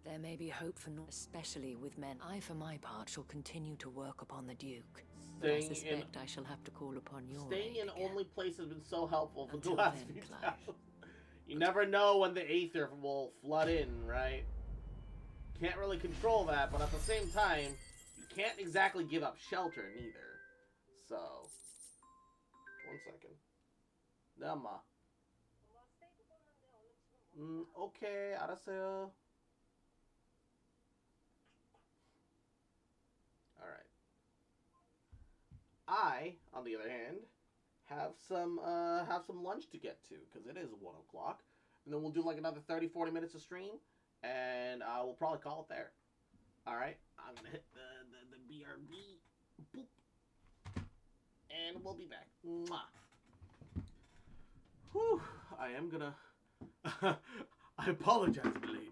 There may be hope for North, especially with men. I, for my part, shall continue to work upon the Duke. But I suspect I shall have to call upon your Staying aid in again. only place has been so helpful for the Until last then, few Clive. times. You never know when the Aether will flood in, right? Can't really control that, but at the same time, you can't exactly give up shelter neither. So, 1 second. Nama. Okay, 알았어요. Alright. I, on the other hand, have some lunch to get to, because it is 1 o'clock. And then we'll do like another 30-40 minutes of stream, and we'll probably call it there. Alright, I'm gonna hit the BRB. Boop. And we'll be back. Mwah. Whew, I am gonna... I apologize, milady.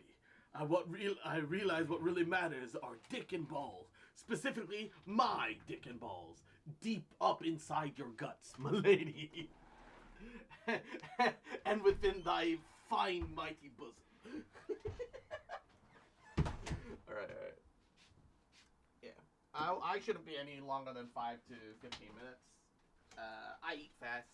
I realize what really matters are dick and balls. Specifically, my dick and balls. Deep up inside your guts, milady. And within thy fine, mighty bosom. Alright. Yeah. I shouldn't be any longer than 5 to 15 minutes. I eat fast.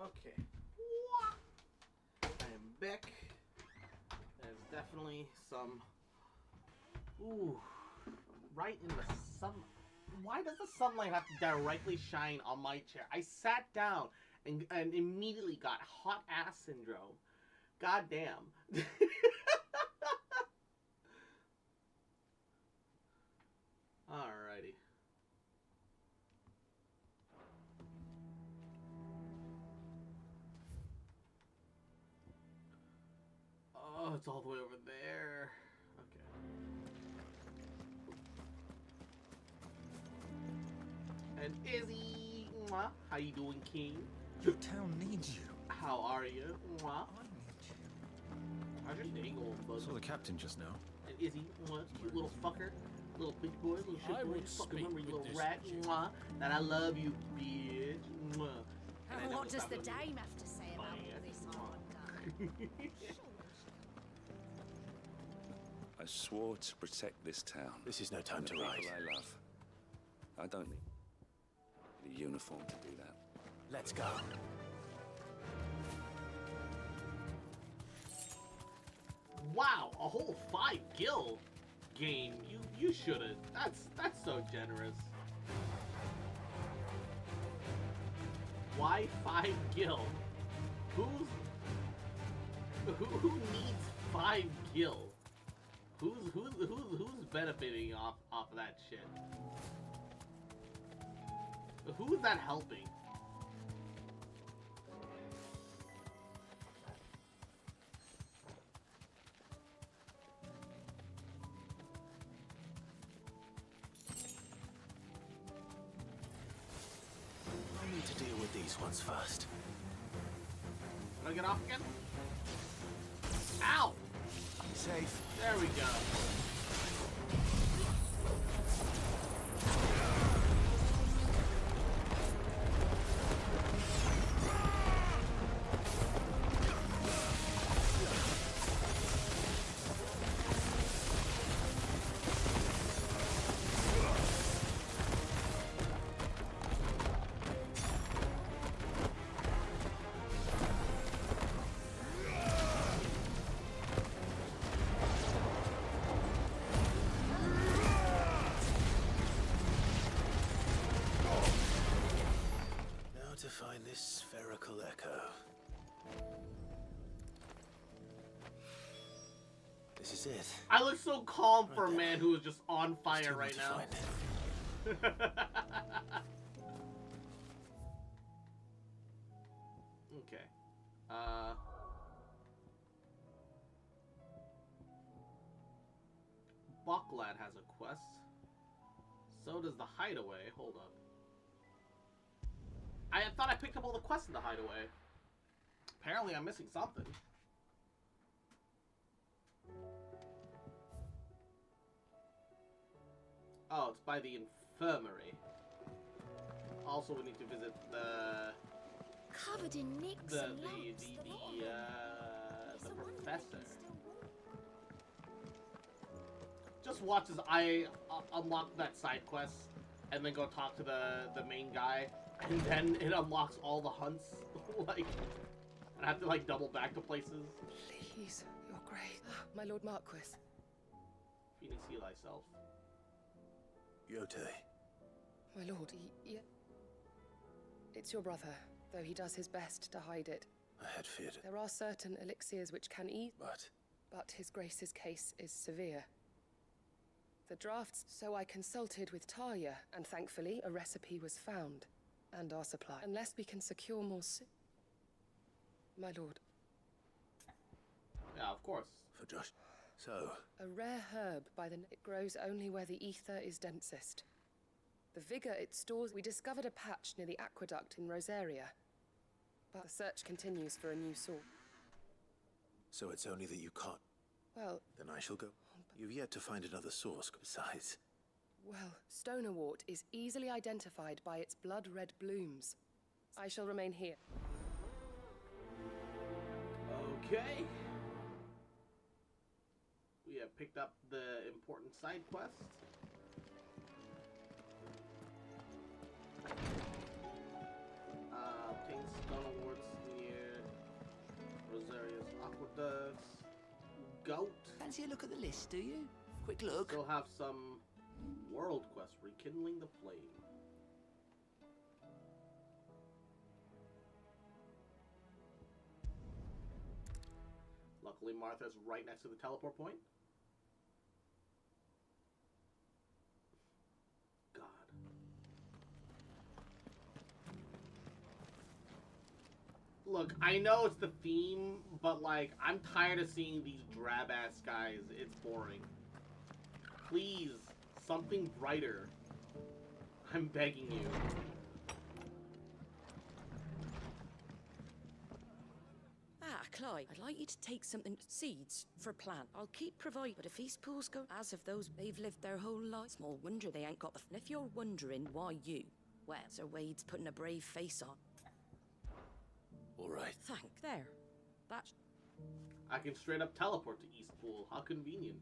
Okay. I am back. There's definitely some... Ooh. Right in the sun. Why does the sunlight have to directly shine on my chair? I sat down and immediately got hot ass syndrome. God damn. Alrighty. Oh, it's all the way over there. Okay. And Izzy, mwah, how you doing, King? Your town needs you. How are you? Mwah. I need you. How's your day going, bud? Saw the captain just now. And Izzy, mwah, cute little fucker, little bitch boy, little shit boy, fucking remember you little rat, mwah, that I love you, bitch, mwah. What does the dame have to say about all this, I wonder? I swore to protect this town. This is no time and to the ride. people I love. I don't need the uniform to do that. Let's go. Wow, a whole 5 gil game. You should've. That's so generous. Why 5 gil? Who needs 5 gil? Who's benefiting off of that shit? Who's that helping? I need to deal with these ones first. Can I get off again? Ow! Safe. There we go. To find this spherical echo. This is it. I look so calm for a man who is just on fire right now. Okay. Bucklad has a quest. So does the Hideaway. Hold up. I thought I picked up all the quests in the Hideaway. Apparently I'm missing something. Oh, it's by the infirmary. Also, we need to visit the... Covered in nicks and lumps. The professor. Just watch as I unlock that side quest and then go talk to the main guy. And then it unlocks all the hunts, like, and I have to, like, double back to places. Please, your grace. My Lord Marquis. Phoenix, heal thyself. Yote. My lord, it's your brother, though he does his best to hide it. I had feared it. There are certain elixirs which can ease, but his grace's case is severe. The drafts, so I consulted with Talia, and thankfully a recipe was found. And our supply. Unless we can secure more my lord. Yeah, of course. For Josh. So... A rare herb by the... It grows only where the ether is densest. The vigor it stores... We discovered a patch near the aqueduct in Rosaria. But the search continues for a new source. So it's only that you can't... Well... Then I shall go. You've yet to find another source, besides... Well, stonerwort is easily identified by its blood-red blooms. I shall remain here. Okay. We have picked up the important side quest. Obtain stonerwort's Rosaria's Aqueducts. Goat. Fancy a look at the list, do you? Quick look. Still have some world quests. Rekindling the Flame. Luckily, Martha's right next to the teleport point. God. Look, I know it's the theme, but like, I'm tired of seeing these drab-ass guys. It's boring. Please, something brighter. I'm begging you. Ah, Clyde, I'd like you to take something. Seeds for a plant. I'll keep providing. But if these pools go as of those, they've lived their whole life. Small wonder they ain't got the. And if you're wondering why you, well, Sir Wade's putting a brave face on. All right. Thank. There. That. I can straight up teleport to East Pool. How convenient.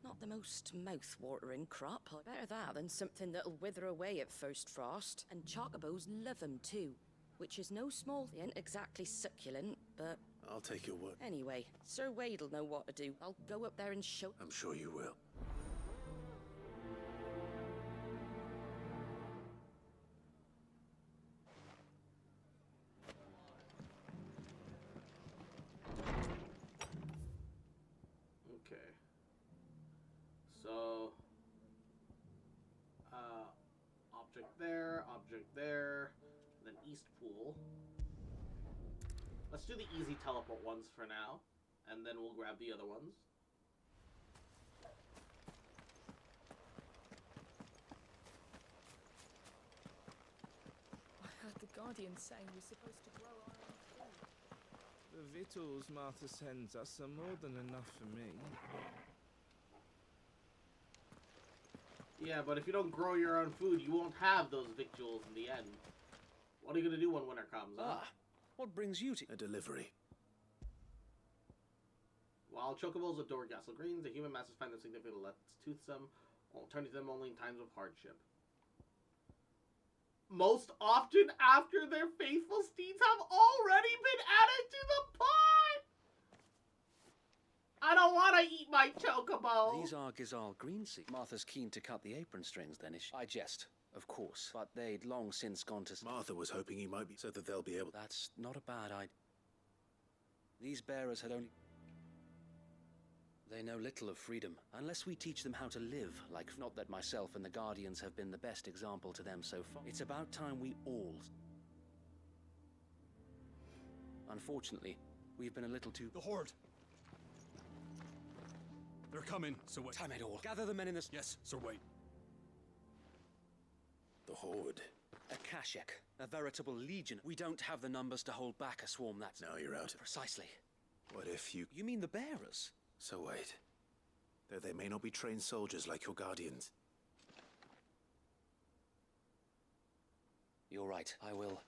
Not the most mouth-watering crop. Better that than something that'll wither away at first frost. And chocobos love 'em too. Which is no small. They ain't exactly succulent, but... I'll take your word. Anyway, Sir Wade'll know what to do. I'll go up there and show... I'm sure you will. Okay. So... object there, then East Pool. Let's do the easy teleport ones for now, and then we'll grab the other ones. I heard the Guardian saying we're supposed to grow our own food. The victuals Martha sends us are more than enough for me. Yeah, but if you don't grow your own food, you won't have those victuals in the end. What are you gonna do when winter comes, huh? What brings you to... A delivery. While chocobos adore Gasol Greens, the human masters find them significant less toothsome, turning to them only in times of hardship. Most often after their faithful steeds have already been added to the pot! I don't want to eat my chocobo! These are Gazal green seeds. Martha's keen to cut the apron strings, then, is she? I jest, of course, but they'd long since gone to... Martha was hoping he might be, so that they'll be able... That's not a bad idea. These bearers had only... They know little of freedom, unless we teach them how to live, like... Not that myself and the Guardians have been the best example to them so far. It's about time we all... Unfortunately, we've been a little too... The Horde! They're coming, Sir Wade. Time it all. Gather the men in this... Yes, Sir Wade. The Horde. A Kashek, a veritable legion. We don't have the numbers to hold back a swarm that's... Now you're out. Precisely. What if you... You mean the bearers? So wait. Though they may not be trained soldiers like your Guardians. You're right, I will.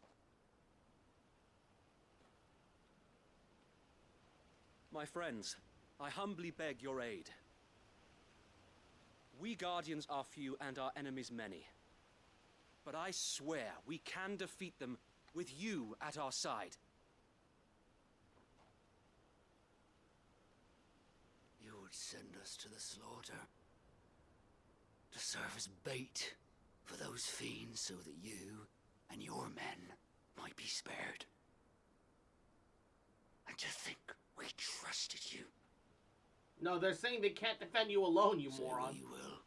My friends, I humbly beg your aid. We Guardians are few and our enemies many. But I swear we can defeat them with you at our side. You would send us to the slaughter. To serve as bait for those fiends so that you and your men might be spared. And to think we trusted you. No, they're saying they can't defend you alone, you Say moron. what you will.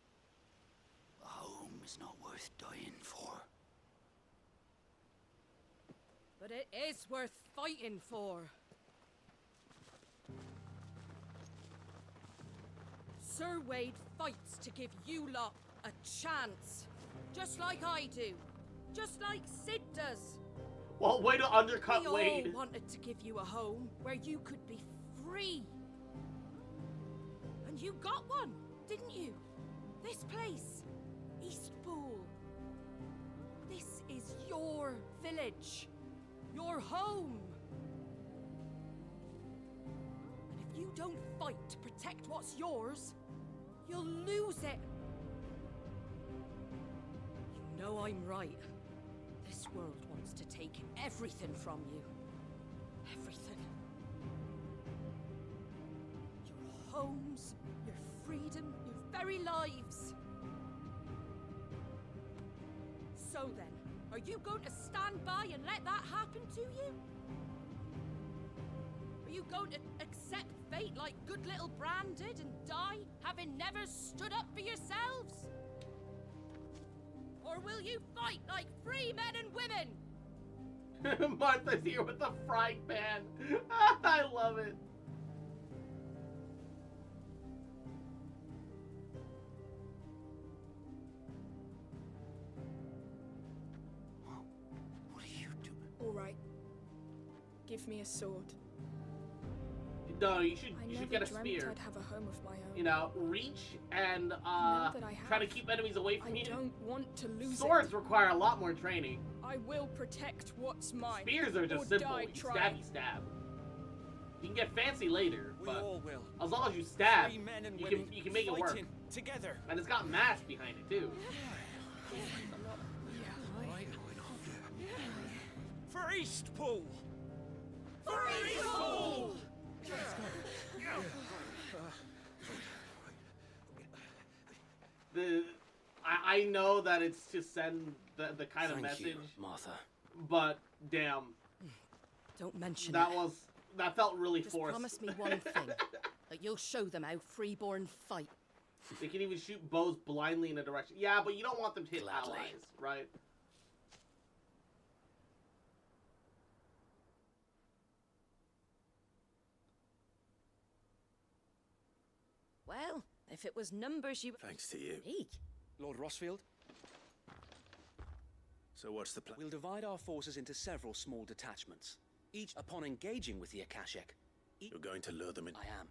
A home is not worth dying for. But it is worth fighting for. Sir Wade fights to give you lot a chance. Just like I do. Just like Sid does. Well, way to undercut we Wade. all wanted to give you a home where you could be free. And you got one, didn't you? This place, Eastpool. This is your village. Your home. And if you don't fight to protect what's yours, you'll lose it. You know I'm right. This world wants to take everything from you. everything. Your homes, your freedom, your very lives. So then, are you going to stand by and let that happen to you? Are you going to accept fate like good little Bran did and die, having never stood up for yourselves? Or will you fight like free men and women? Martha's here with the frying pan. I love it. What are you doing? All right. Give me a sword. No, you should get a dreamt spear. I'd have a home of my own. You know, reach and Now that I try to have, keep enemies away from I you. don't want to lose Swords it. require a lot more training. I will protect what's mine. Spears are just or simple. Die You trying. stab. You can get fancy later, We but all will. as long as you stab, Free men and you women can make it work. fighting together. And it's got mass behind it too. For Eastpool! For Eastpool! I know that it's to send the kind of Thank message, you, Martha. but damn, Don't mention that it. that felt really Just forced. promise me one thing. That you'll show them how freeborn fight. They can even shoot bows blindly in a direction. Yeah, but you don't want them to hit Gladly. allies, right? Well, if it was numbers you... Thanks to you. Me? Lord Rossfield, So what's the plan? we'll divide our forces into several small detachments. Each, upon engaging with the Akashic, You're going to lure them in. I am.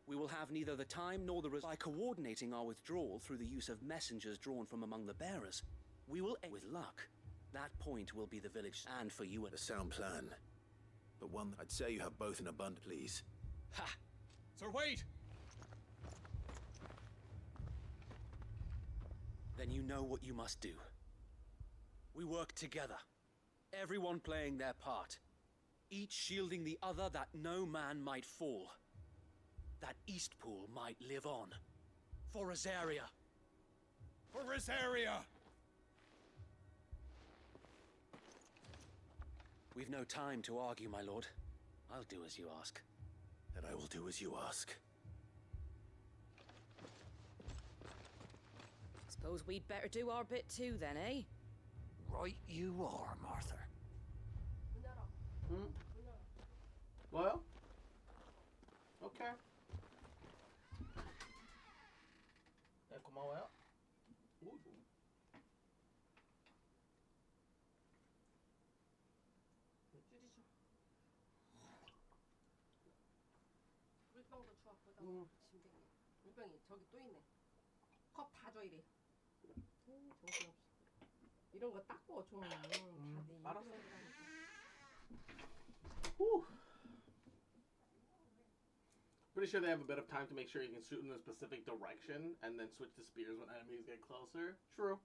We will have neither the time nor the by coordinating our withdrawal through the use of messengers drawn from among the bearers. We will, with luck, that point will be the village, and for you A sound plan. But one I'd say you have both in abundance, please. Ha! Sir Wade! Then you know what you must do. We work together, everyone playing their part, each shielding the other that no man might fall, that Eastpool might live on. For Rosaria. For Rosaria! We've no time to argue, my lord. I'll do as you ask. Then I will do as you ask. Suppose we'd better do our bit too then, eh? Right you are, Martha. Well, okay. Come on out. 물병도 줘. 물병이 저기 또 있네. 컵 다 줘 이래. 정신없어. 이런 거 닦고 좀. 알았어. Whew. Pretty sure they have a bit of time to make sure you can shoot in a specific direction and then switch to spears when enemies get closer. True.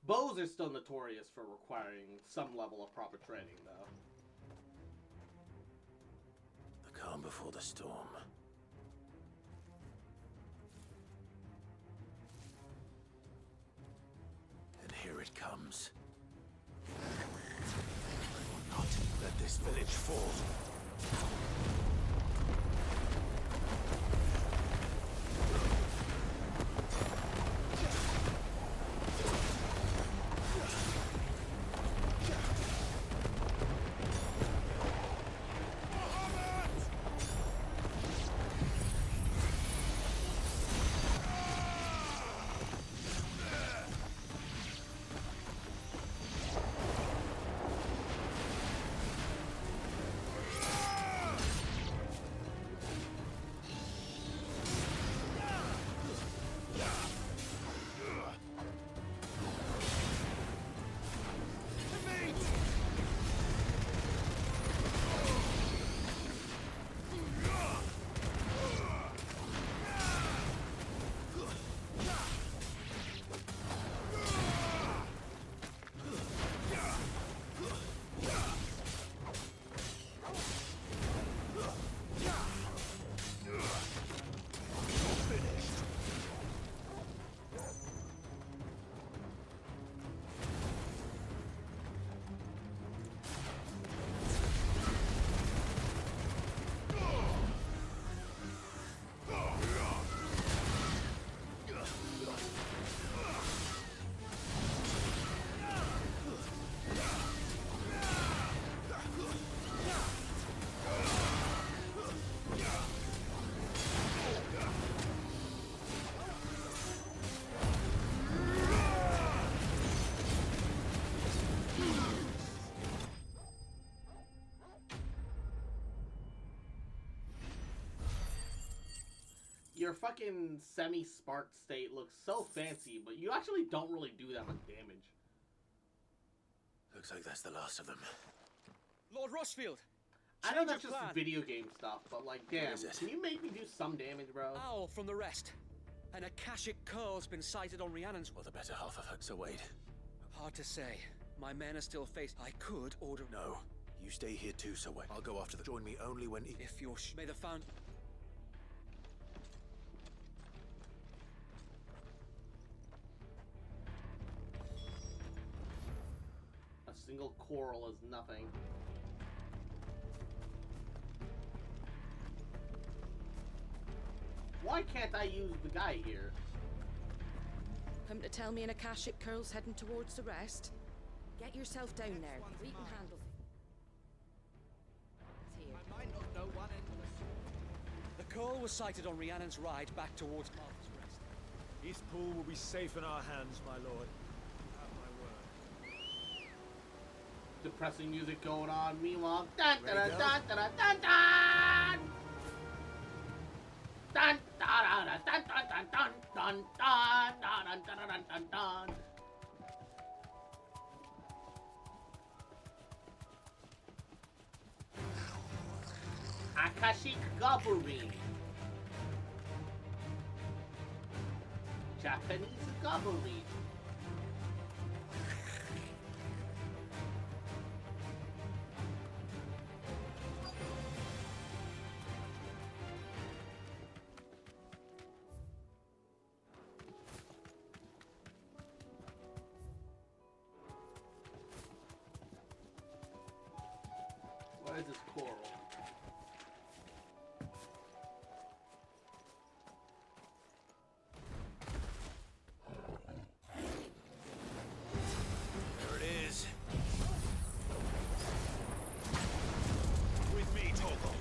Bows are still notorious for requiring some level of proper training, though. The calm before the storm. And here it comes. I will not let this village fall. your fucking semi-sparked state looks so fancy, but you actually don't really do that much damage. Looks like that's the last of them. Lord Rossfield! I know change that's of just plan. video game stuff, but like, damn, is it? can you make me do some damage, bro? Owl from the rest. An Akashic curl's been sighted on Rhiannon's. Well, the better half of it. So wait. Hard to say. My men are still faced. I could order. No. You stay here too, so wait. I'll go after the. Join me only when. If you're. May the found. A single coral is nothing. Why can't I use the guy here? Come to tell me an Akashic curl's heading towards the rest? Get yourself down there. We can handle it. Here. I might not know one end of the curl was sighted on Rhiannon's ride back towards Martha's Rest. Eastpool will be safe in our hands, my lord. You have my word. Depressing music going on. Meanwhile, dun dun dun dun dun dun dun dun dun dun dun dun dun dun dun dun dun dun. Akashic Goblin. Japanese Goblin. What is this coral? There it is. With me, Torgal.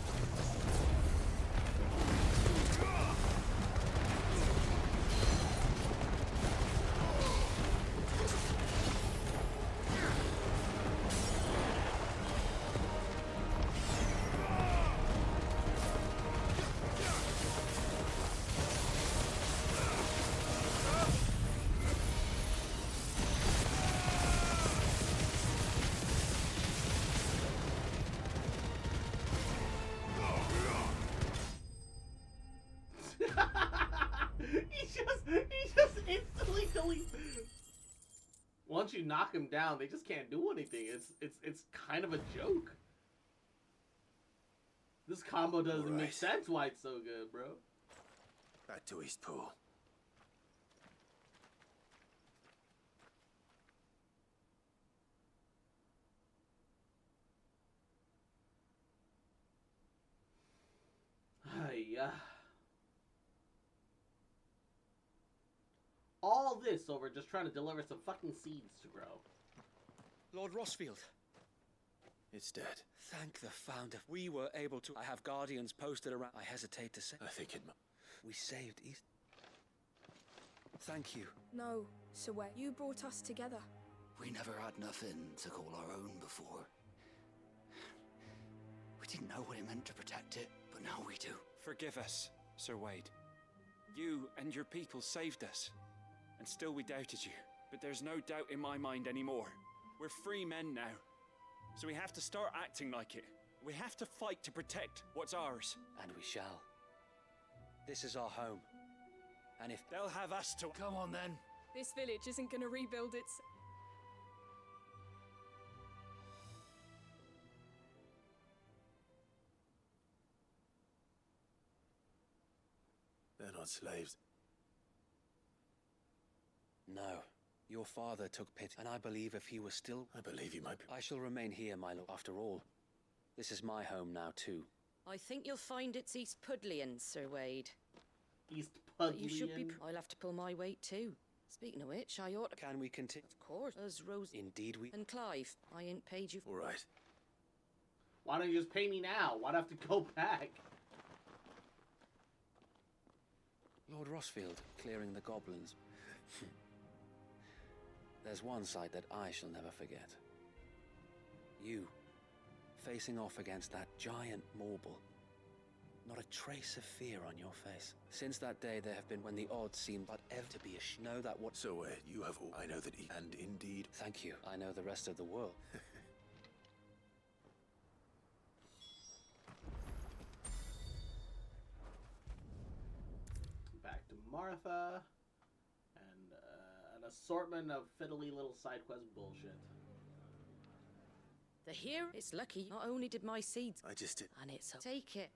he just instantly deletes. Once you knock him down, they just can't do anything. It's kind of a joke. This combo doesn't make sense why it's so good, bro. Back to Eastpool. Hiya. All this over just trying to deliver some fucking seeds to grow. Lord Rossfield. It's dead. Thank the founder. We were able to. I have guardians posted around. I hesitate to say. I think it. We saved East. Thank you. No, Saway, you brought us together. We never had nothing to call our own before. We didn't know what it meant to protect it, but now we do. Forgive us, Sir Wade. You and your people saved us. And still we doubted you. But there's no doubt in my mind anymore. We're free men now. So we have to start acting like it. We have to fight to protect what's ours. And we shall. This is our home. And if they'll have us to... Come on then. This village isn't gonna rebuild its... They're not slaves. No. Your father took pity, and I believe if he was still... I believe you might be... I shall remain here, my lord. After all, this is my home now, too. I think you'll find it's East Pudlian, Sir Wade. East But you should be... Pudlian? I'll have to pull my weight, too. Speaking of which, I ought to... Can we continue? Of course. Us, Rose... Indeed we... And Clive, I ain't paid you... All right. Why don't you just pay me now? Why'd I have to go back? Lord Rossfield, clearing the goblins. There's one sight that I shall never forget. You, facing off against that giant Morble. Not a trace of fear on your face. Since that day, there have been when the odds seemed but ever to be a know that what. So, you have all. I know that and indeed. Thank you. I know the rest of the world. Back to Martha. And an assortment of fiddly little side quest bullshit. The hero? It's lucky. Not only did my seeds... I just did. And it's... Take it.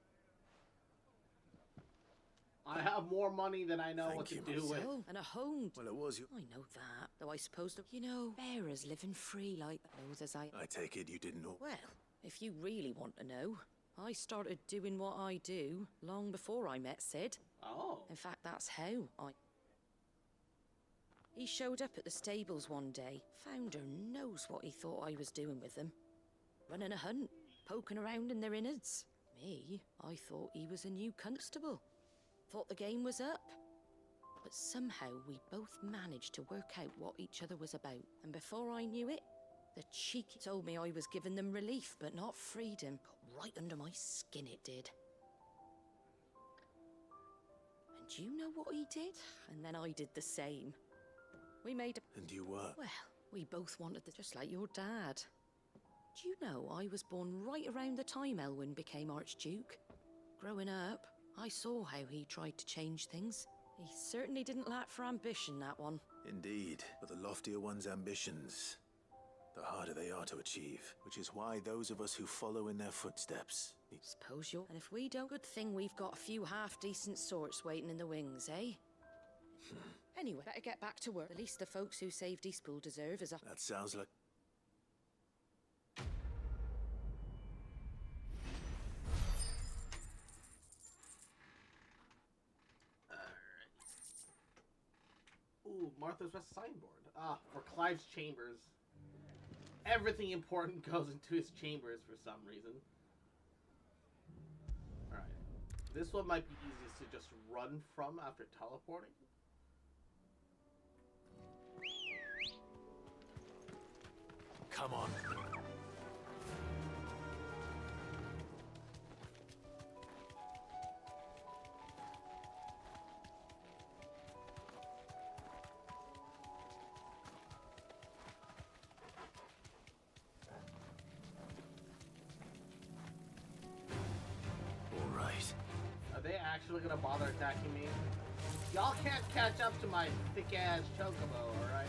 I have more money than I know what to do with. So, and a home. Well, it was you. I know that. Though I suppose, you know, bearers living free like those as I take it you didn't know. Well, if you really want to know, I started doing what I do long before I met Sid. Oh. In fact, that's how I... He showed up at the stables one day. Founder knows what he thought I was doing with them. Running a hunt, poking around in their innards. Me, I thought he was a new constable. Thought the game was up. But somehow we both managed to work out what each other was about. And before I knew it, the cheek told me I was giving them relief, but not freedom. Got right under my skin, it did. And you know what he did? And then I did the same. We made a... And you were? Well, we both wanted the... Just like your dad. Do you know I was born right around the time Elwyn became Archduke? Growing up, I saw how he tried to change things. He certainly didn't lack for ambition, that one. Indeed, but the loftier one's ambitions, the harder they are to achieve. Which is why those of us who follow in their footsteps... Suppose you're... And if we don't, good thing we've got a few half-decent sorts waiting in the wings, eh? Anyway, better get back to work. At least the folks who saved Eastpool deserve as a... That sounds like... Ooh, Martha's Rest signboard. Ah, for Clive's chambers. Everything important goes into his chambers for some reason. Alright. This one might be easiest to just run from after teleporting. Come on. Actually gonna bother attacking me? Y'all can't catch up to my thick-ass chocobo, alright?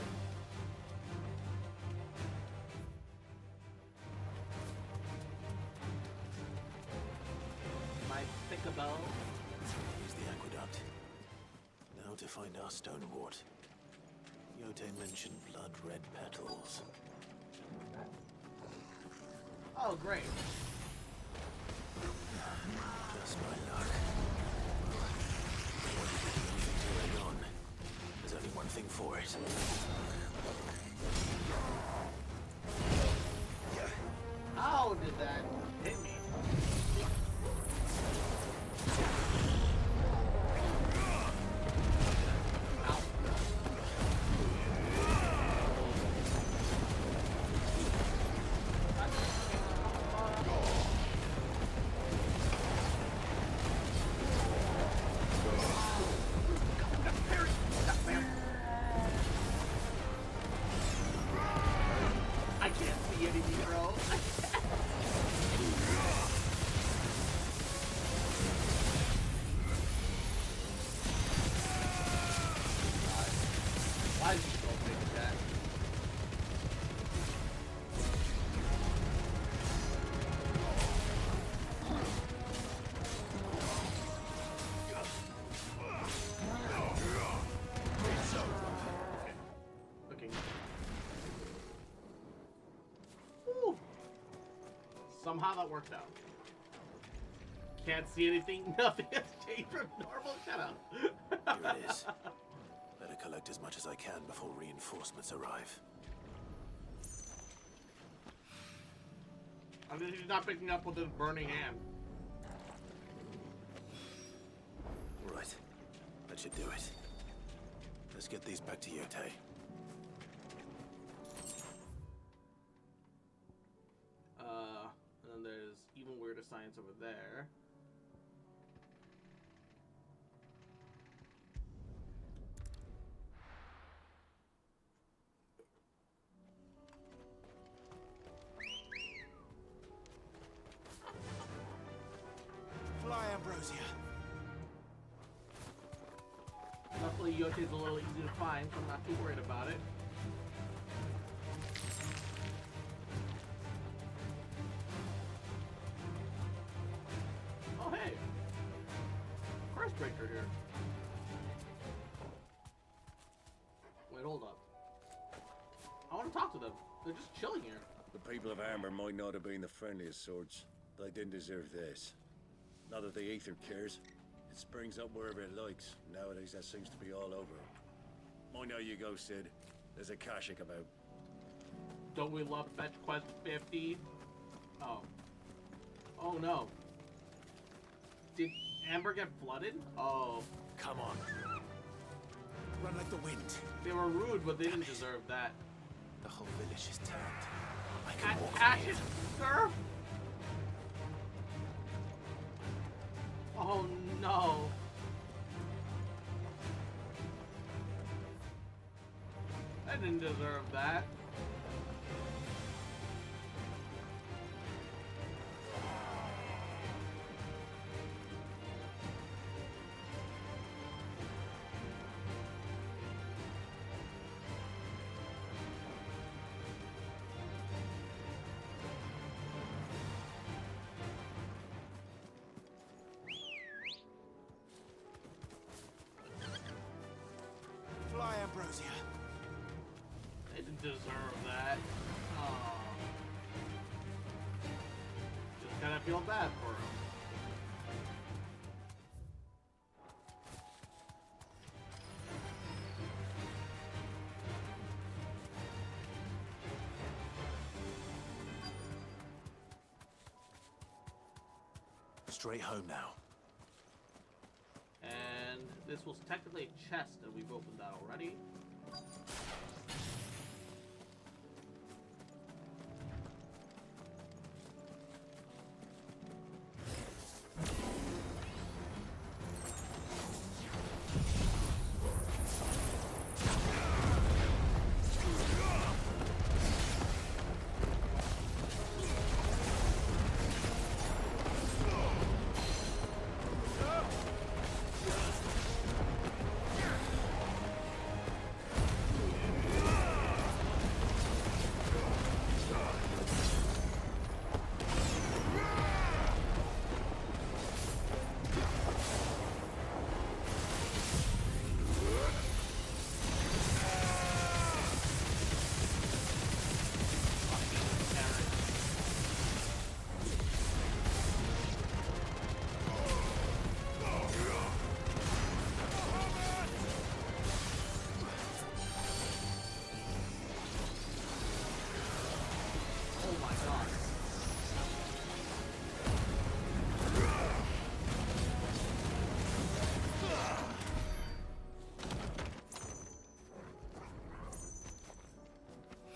My thickabo. Use the aqueduct. Now to find our stonewort. Yote mentioned blood-red petals. Oh, great. Just my luck. There's only one thing for it. How did that hit me? Somehow that worked out. Can't see anything. Nothing has changed from normal. Shut up. Here it is. Better collect as much as I can before reinforcements arrive. I mean, he's not picking up with his burning hand. Right. That should do it. Let's get these back to Yote. And then there's even weirder science over there. Ambrosia. Luckily, Yote's a little easy to find, so I'm not too worried about it. Oh, hey! Breaker here. Wait, hold up. I want to talk to them. They're just chilling here. The people of Amber might not have been the friendliest sorts, but they didn't deserve this. Not that the Aether cares. It springs up wherever it likes. Nowadays, that seems to be all over. Mind how you go, Sid. There's a Kashik about. Don't we love Fetch Quest 50? Oh. Oh no. Did Amber get flooded? Oh. Come on. Run like the wind. They were rude, but they didn't deserve that. The whole village is turned. I can walk Ashes, sir? Oh no. I didn't deserve that. Fly, Ambrosia. They didn't deserve that. Oh. Just kind of feel bad for them. Straight home now. And this was technically a chest, and we've opened that already.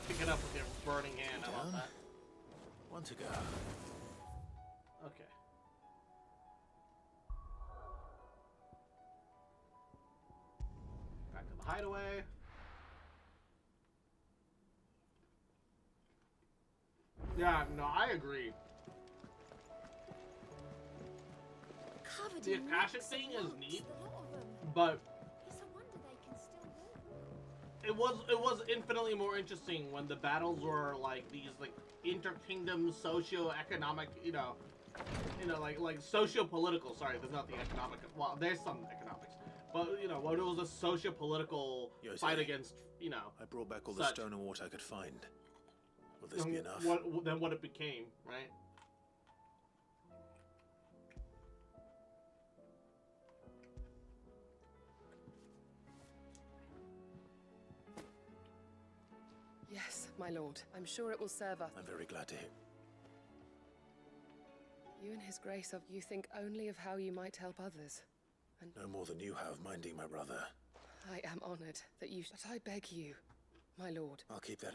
Pick it up with your burning hand. I love that. One to go. Okay. Back to the hideaway. Yeah, no, I agree. Covered The in Akashic rocks thing and is lumps, neat, the lot of them. but It's a wonder they can still move. it was infinitely more interesting when the battles were like these like inter-kingdom socio-economic, like socio-political. Sorry, there's not the economic. Well, there's some economics, but when it was a socio-political fight against, I brought back all the such. stone and water I could find. Will this be enough? What it became, right? Yes, my lord. I'm sure it will serve us. I'm very glad to hear. You and his grace of you think only of how you might help others. And No more than you have, minding my brother. I am honored that you... But I beg you, my lord. I'll keep that.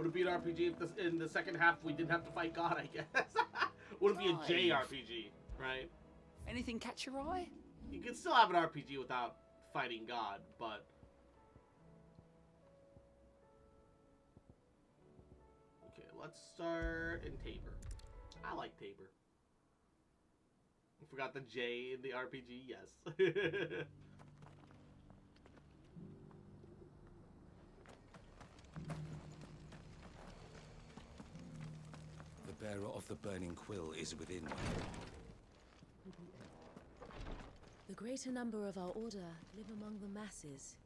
Would it be an RPG if this, in the second half we didn't have to fight God, I guess? Would it be a JRPG, right? Anything catch your eye? You can still have an RPG without fighting God, but... Okay, let's start in Tabor. I like Tabor. I forgot the J in the RPG, yes. The bearer of the burning quill is within. The greater number of our order live among the masses.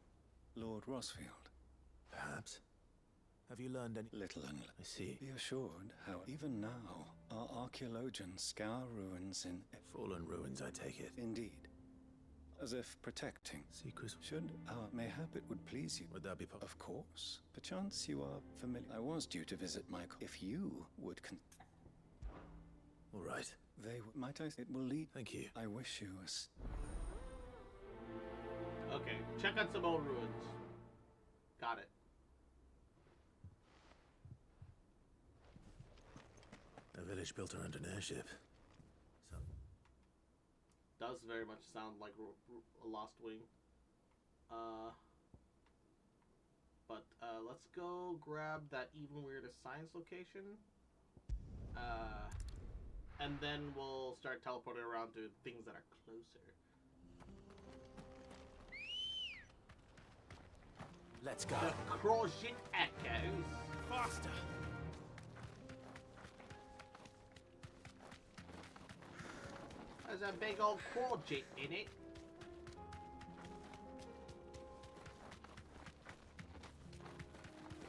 Lord Rosfield, perhaps? Have you learned any? Little only. I see. Be assured, how even now, our archaeologians scour ruins in... Fallen ruins, I take it. Indeed. As if protecting. Secrets. Should our mayhap it would please you. Would that be possible? Of course. Perchance you are familiar. I was due to visit Michael. If you would All right. Might I? It will lead. Thank you. I wish you a... Okay, check out some old ruins. Got it. A village built around an airship. So. Does very much sound like a Lost Wing. But let's go grab that even weirder science location. And then we'll start teleporting around to things that are closer. Let's go. The Crozit Echoes. Faster. There's a big old Crozit in it.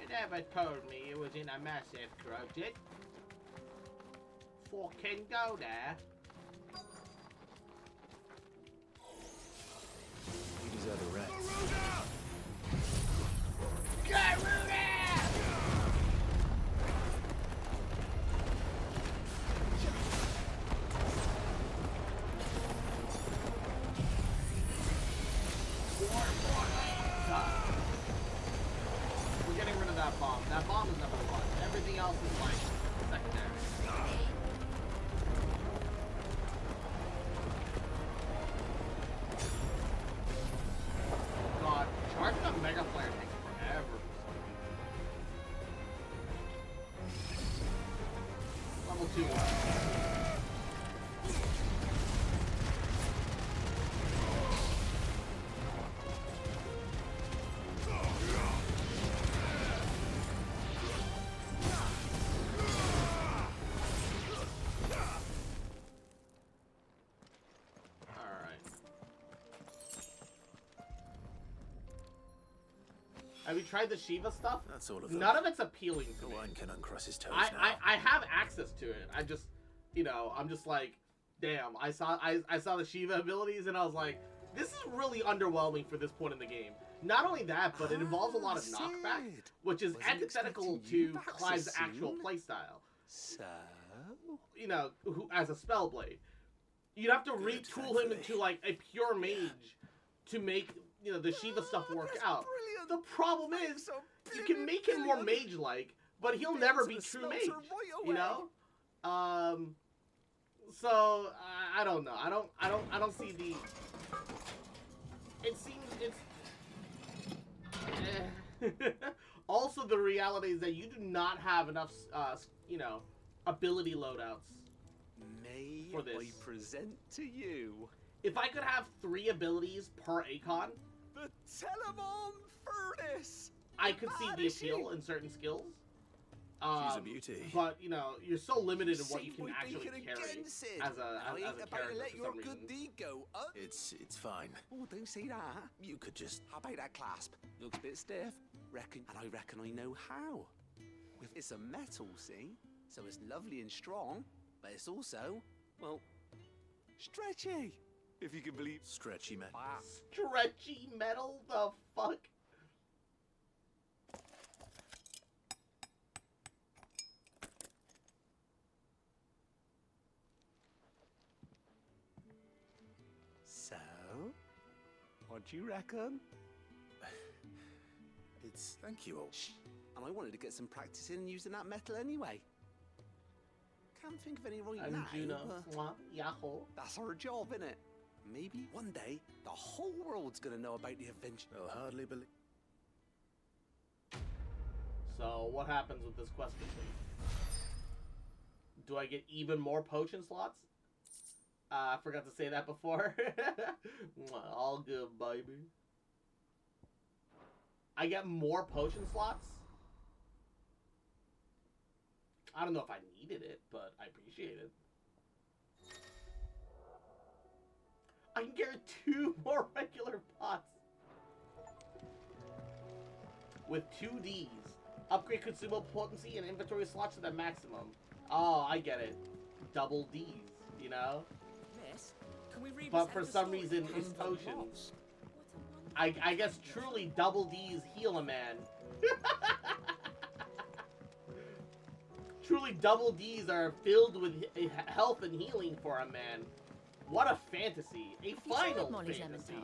You never told me it was in a massive Crozit. Fucking go there. You deserve a rest. Garuda! We're getting rid of that bomb. That bomb is number one. Everything else is like secondary. God, charging a Mega Flare takes forever. Level 2. Have you tried the Shiva stuff? That's all of them. None of it's appealing to me. One can uncross his toes I have access to it. I just, you know, I'm just like, damn. I saw the Shiva abilities and I was like, this is really underwhelming for this point in the game. Not only that, but it involves a lot of knockback, which is antithetical to Clive's actual playstyle. So, you know, who as a Spellblade, you'd have to retool him into like a pure mage to make, you know, the Shiva stuff work out. The problem is, you can make him more mage-like, but he'll never be true mage. You know, so I don't know. I don't see the. It seems it's. Also, the reality is that you do not have enough, you know, ability loadouts. May for this. I present to you If I could have 3 abilities per Akon, the Telemon Furnace? I could see the appeal in certain skills. She's a beauty. But, you know, you're so limited in what you can actually carry as a character let for your some good reason. deed go up. It's fine. Oh, don't say that. You could just... How about that clasp? Looks a bit stiff. And I reckon I know how. It's a metal, see? So it's lovely and strong, but it's also, well, stretchy. If you can believe. Stretchy metal. Stretchy metal? The fuck? So, what do you reckon? It's... Thank you all. Shh. and I wanted to get some practice in using that metal anyway. Can't think of any right now. That's our job, innit? Maybe one day the whole world's gonna know about the adventure. I'll hardly believe. So what happens with this quest complete? Do I get even more potion slots? I forgot to say that before. All good, baby. I get more potion slots? I don't know if I needed it, but I appreciate it. I can get 2 more regular pots. With 2 Ds. Upgrade consumable potency and inventory slots to the maximum. Oh, I get it. Double Ds, you know? Miss, can we read But for some reason, it's potions. I guess truly double Ds heal a man. Truly double Ds are filled with health and healing for a man. What a fantasy. A final fantasy.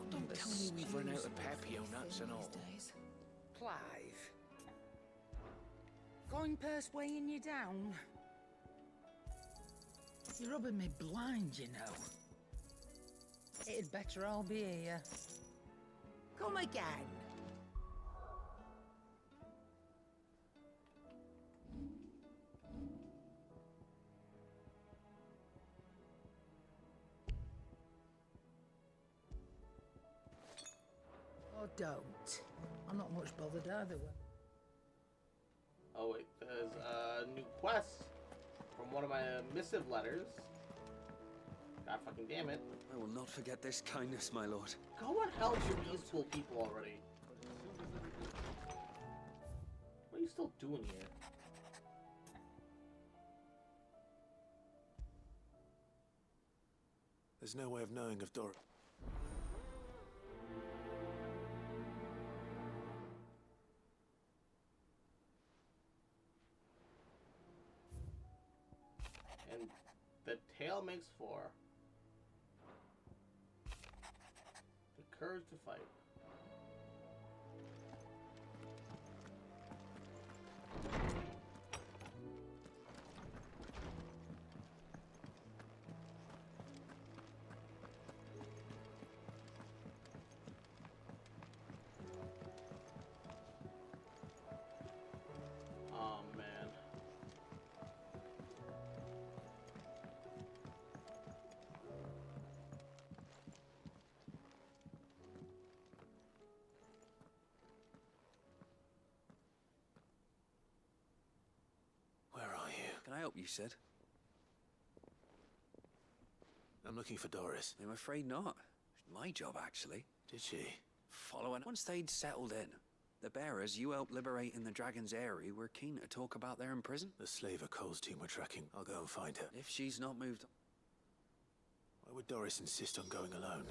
Don't tell me we've run out of papio nuts and all. Clive. Going purse weighing you down? You're rubbing me blind, you know. It'd better all be here. Come again. Or don't. I'm not much bothered either way. Oh wait, there's a new quest from one of my missive letters. God fucking damn it. I will not forget this kindness, my lord. Go and help your peaceful people already. What are you still doing here? There's no way of knowing if Dor... And the tale makes 4. The courage to fight. Oh man. Where are you? Can I help you, Sid? I'm looking for Doris. I'm afraid not. My job, actually. Did she? Following. Once they'd settled in, the bearers you helped liberate in the Dragon's Eyrie were keen to talk about their prison. The slaver Cole's team were tracking. I'll go and find her. If she's not moved... Why would Doris insist on going alone?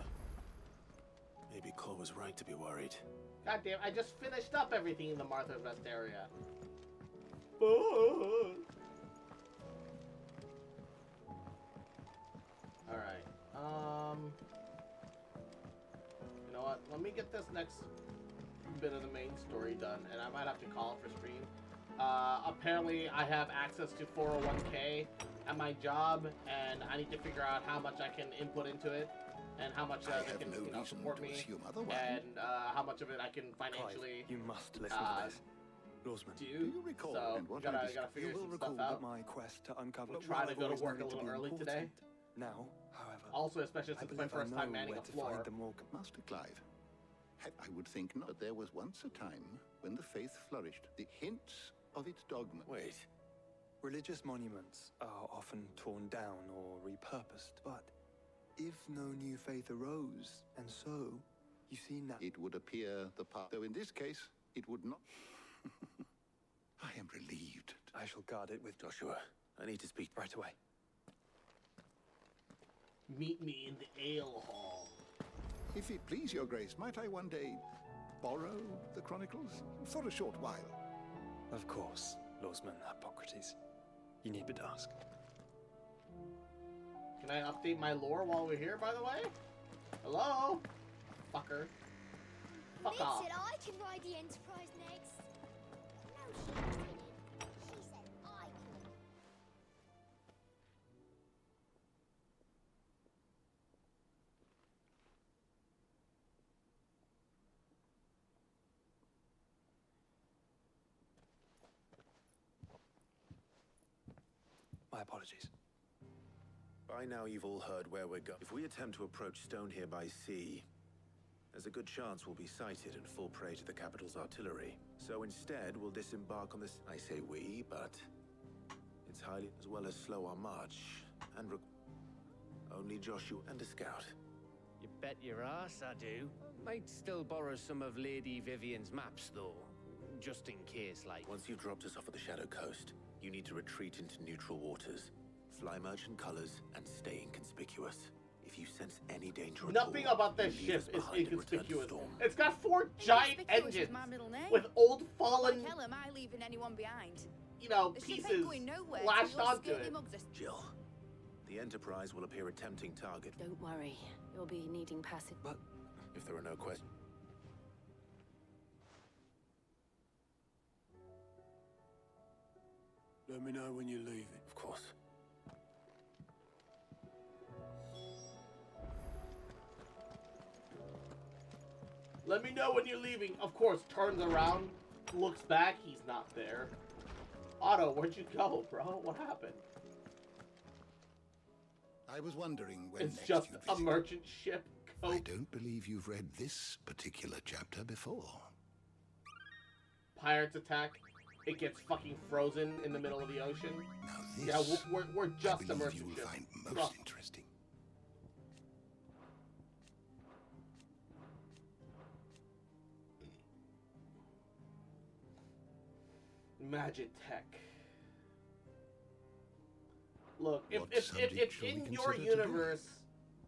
Maybe Cole was right to be worried. God damn, I just finished up everything in the Martha's Rest area. Alright, you know what, let me get this next bit of the main story done, and I might have to call it for stream. Apparently I have access to 401k at my job, and I need to figure out how much I can input into it, and how much they can support me, and how much of it I can financially you must listen to this. Lawsman, do you recall so gotta figure some stuff out. My quest to uncover we'll try to go to work a little early today. Now, however, also, especially since it's my first time manning a floor. Master Clive, I would think not. There was once a time when the faith flourished. The hints of its dogma. Wait. Religious monuments are often torn down or repurposed, but if no new faith arose, and so, you see now... It would appear the path, though in this case, it would not. I am relieved. I shall guard it with Joshua. I need to speak right away. Meet me in the ale hall. If it please your grace, might I one day borrow the chronicles for a short while? Of course, Lawsman Hippocrates. You need but ask. Can I update my lore while we're here, by the way? Hello? Fucker. Fuck Admit off. it, I can ride the Enterprise next. No, she didn't. She said I could. My apologies. By now you've all heard where we're going. If we attempt to approach Stone here by sea, there's a good chance we'll be sighted and fall prey to the capital's artillery. So instead, we'll disembark on this. I say we, but it's highly as well as slow our march and only Joshua and a scout. You bet your ass I do. Might still borrow some of Lady Vivian's maps, though. Just in case, like. Once you've dropped us off at the Shadow Coast, you need to retreat into neutral waters. Fly merchant colors and stay inconspicuous. If you sense any danger at Nothing all, about this leave ship us is behind and return to inconspicuous. Storm. It's got 4 giant Inconspicuous is engines my middle name. with old fallen, Like hell am I leaving anyone behind? you know, The ship ain't pieces going nowhere lashed till your onto scaly it. mugs are- Jill, the Enterprise will appear a tempting target. Don't worry. You'll be needing passage. But if there are no questions. Let me know when you're leaving. Of course. Let me know when you're leaving. Of course, turns around, looks back, he's not there. Otto, where'd you go, bro? What happened? I was wondering when It's next just you'd a visit. merchant ship. I don't believe you've read this particular chapter before. Pirates attack. It gets fucking frozen in the middle of the ocean. Now this, Yeah, we're just a I believe merchant you will ship. find most Trust. interesting. Magitech. Look, What if subject shall we in your consider today? universe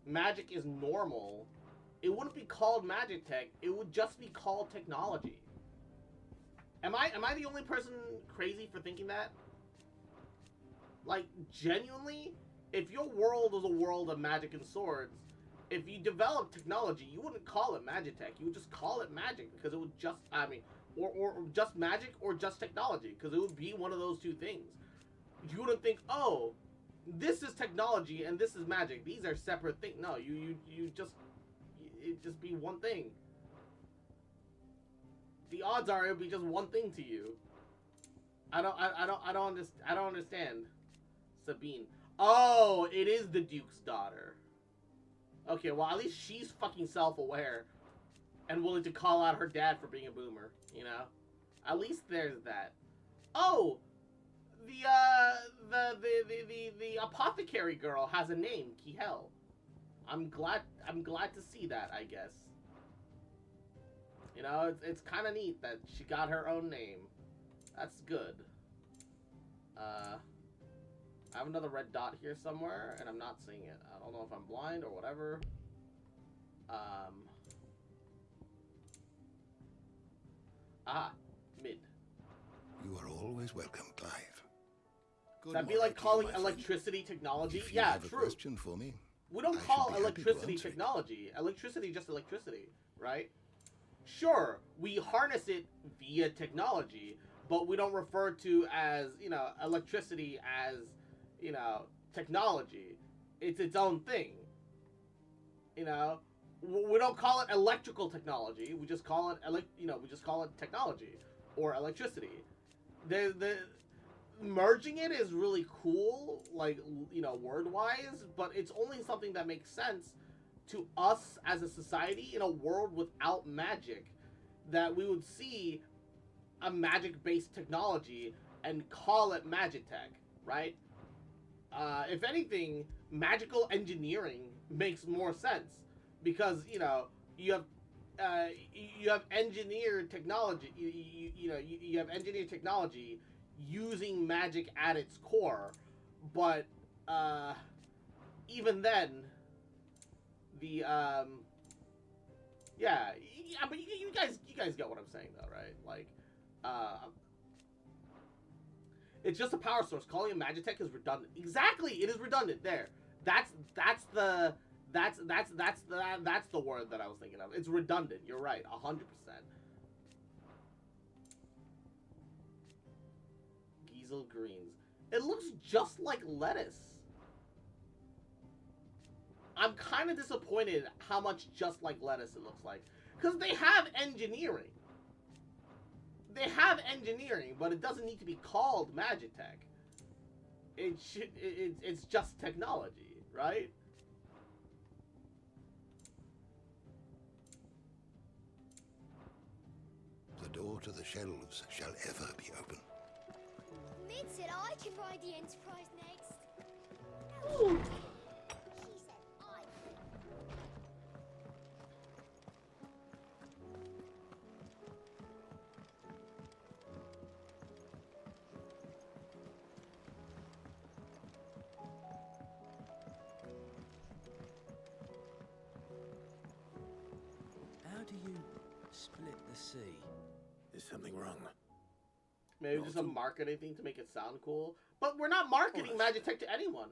magic is normal, it wouldn't be called Magitech. It would just be called technology. Am I the only person crazy for thinking that? Like, genuinely, if your world was a world of magic and swords, if you develop technology, you wouldn't call it Magitech. You would just call it magic, because it would just, I mean, or just magic or just technology, because it would be one of those two things. You wouldn't think, oh, this is technology and this is magic. These are separate things. No, you just, it'd just be one thing. The odds are it would be just one thing to you. I don't understand. Sabine. Oh, it is the Duke's daughter. Okay, well at least she's fucking self-aware and willing to call out her dad for being a boomer, you know? At least there's that. Oh, the apothecary girl has a name, Kihel. I'm glad to see that, I guess. You know, it's kind of neat that she got her own name. That's good. I have another red dot here somewhere, and I'm not seeing it. I don't know if I'm blind or whatever. Mid. You are always welcome, Clive. Good That'd be like morrow to you, calling my friend. electricity technology. If you Yeah, have a true. question for me, We don't I should call be happy to electricity answer it. technology. Electricity just electricity, right? Sure, we harness it via technology, but we don't refer to as, you know, electricity as, you know, technology. It's its own thing. You know, we don't call it electrical technology. We just call it we just call it technology or electricity. The merging it is really cool, like, you know, word-wise, but it's only something that makes sense to us as a society in a world without magic, that we would see a magic-based technology and call it Magitech, right? If anything, magical engineering makes more sense, because, you know, you have engineered technology. You have engineered technology using magic at its core, but even then, but you guys get what I'm saying, though, right? Like, it's just a power source. Calling it Magitech is redundant. Exactly, it is redundant. There, that's That's the word that I was thinking of. It's redundant. You're right, 100%. Giesel greens. It looks just like lettuce. I'm kind of disappointed how much just like lettuce it looks like, because they have engineering. They have engineering, but it doesn't need to be called Magitech. It's just technology, right? The door to the shelves shall ever be open. Mid said I can ride the Enterprise next. Ooh. She said I could. How do you split the sea? Is something wrong? Maybe just a marketing thing to make it sound cool. But we're not marketing Magitech to anyone.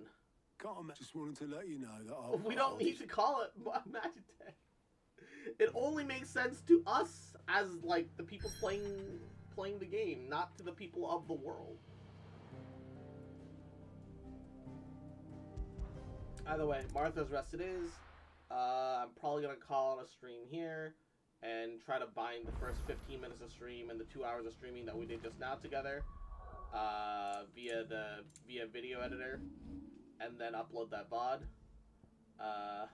Just wanted to let you know that we don't need to call it Magitech. It only makes sense to us as like the people playing the game, not to the people of the world. Either way, Martha's Rest it is. I'm probably gonna call it a stream here and try to bind the first 15 minutes of stream and the 2 hours of streaming that we did just now together via video editor, and then upload that VOD. I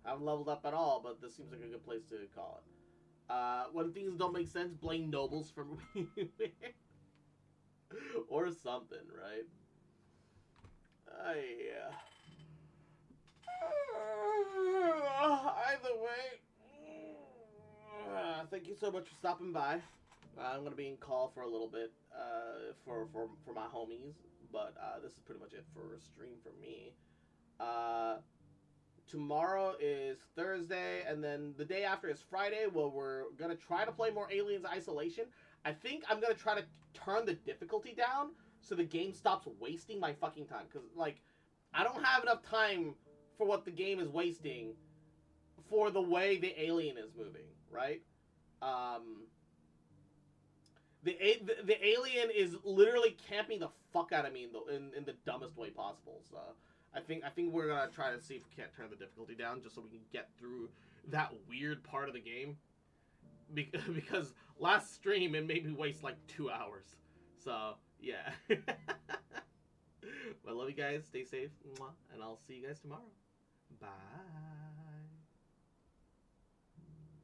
haven't leveled up at all, but this seems like a good place to call it. When things don't make sense, blame nobles for or something, right? Yeah. Either way, thank you so much for stopping by. I'm gonna be in call for a little bit for my homies, but this is pretty much it for a stream for me. Tomorrow is Thursday, and then the day after is Friday. Well, we're gonna try to play more Aliens Isolation. I think I'm gonna try to turn the difficulty down so the game stops wasting my fucking time. Because, like, I don't have enough time for what the game is wasting for the way the alien is moving, right? The alien is literally camping the fuck out of me in the dumbest way possible. So I think we're gonna try to see if we can't turn the difficulty down just so we can get through that weird part of the game. Because last stream it made me waste like 2 hours. So yeah. Well, love you guys. Stay safe, and I'll see you guys tomorrow. Bye.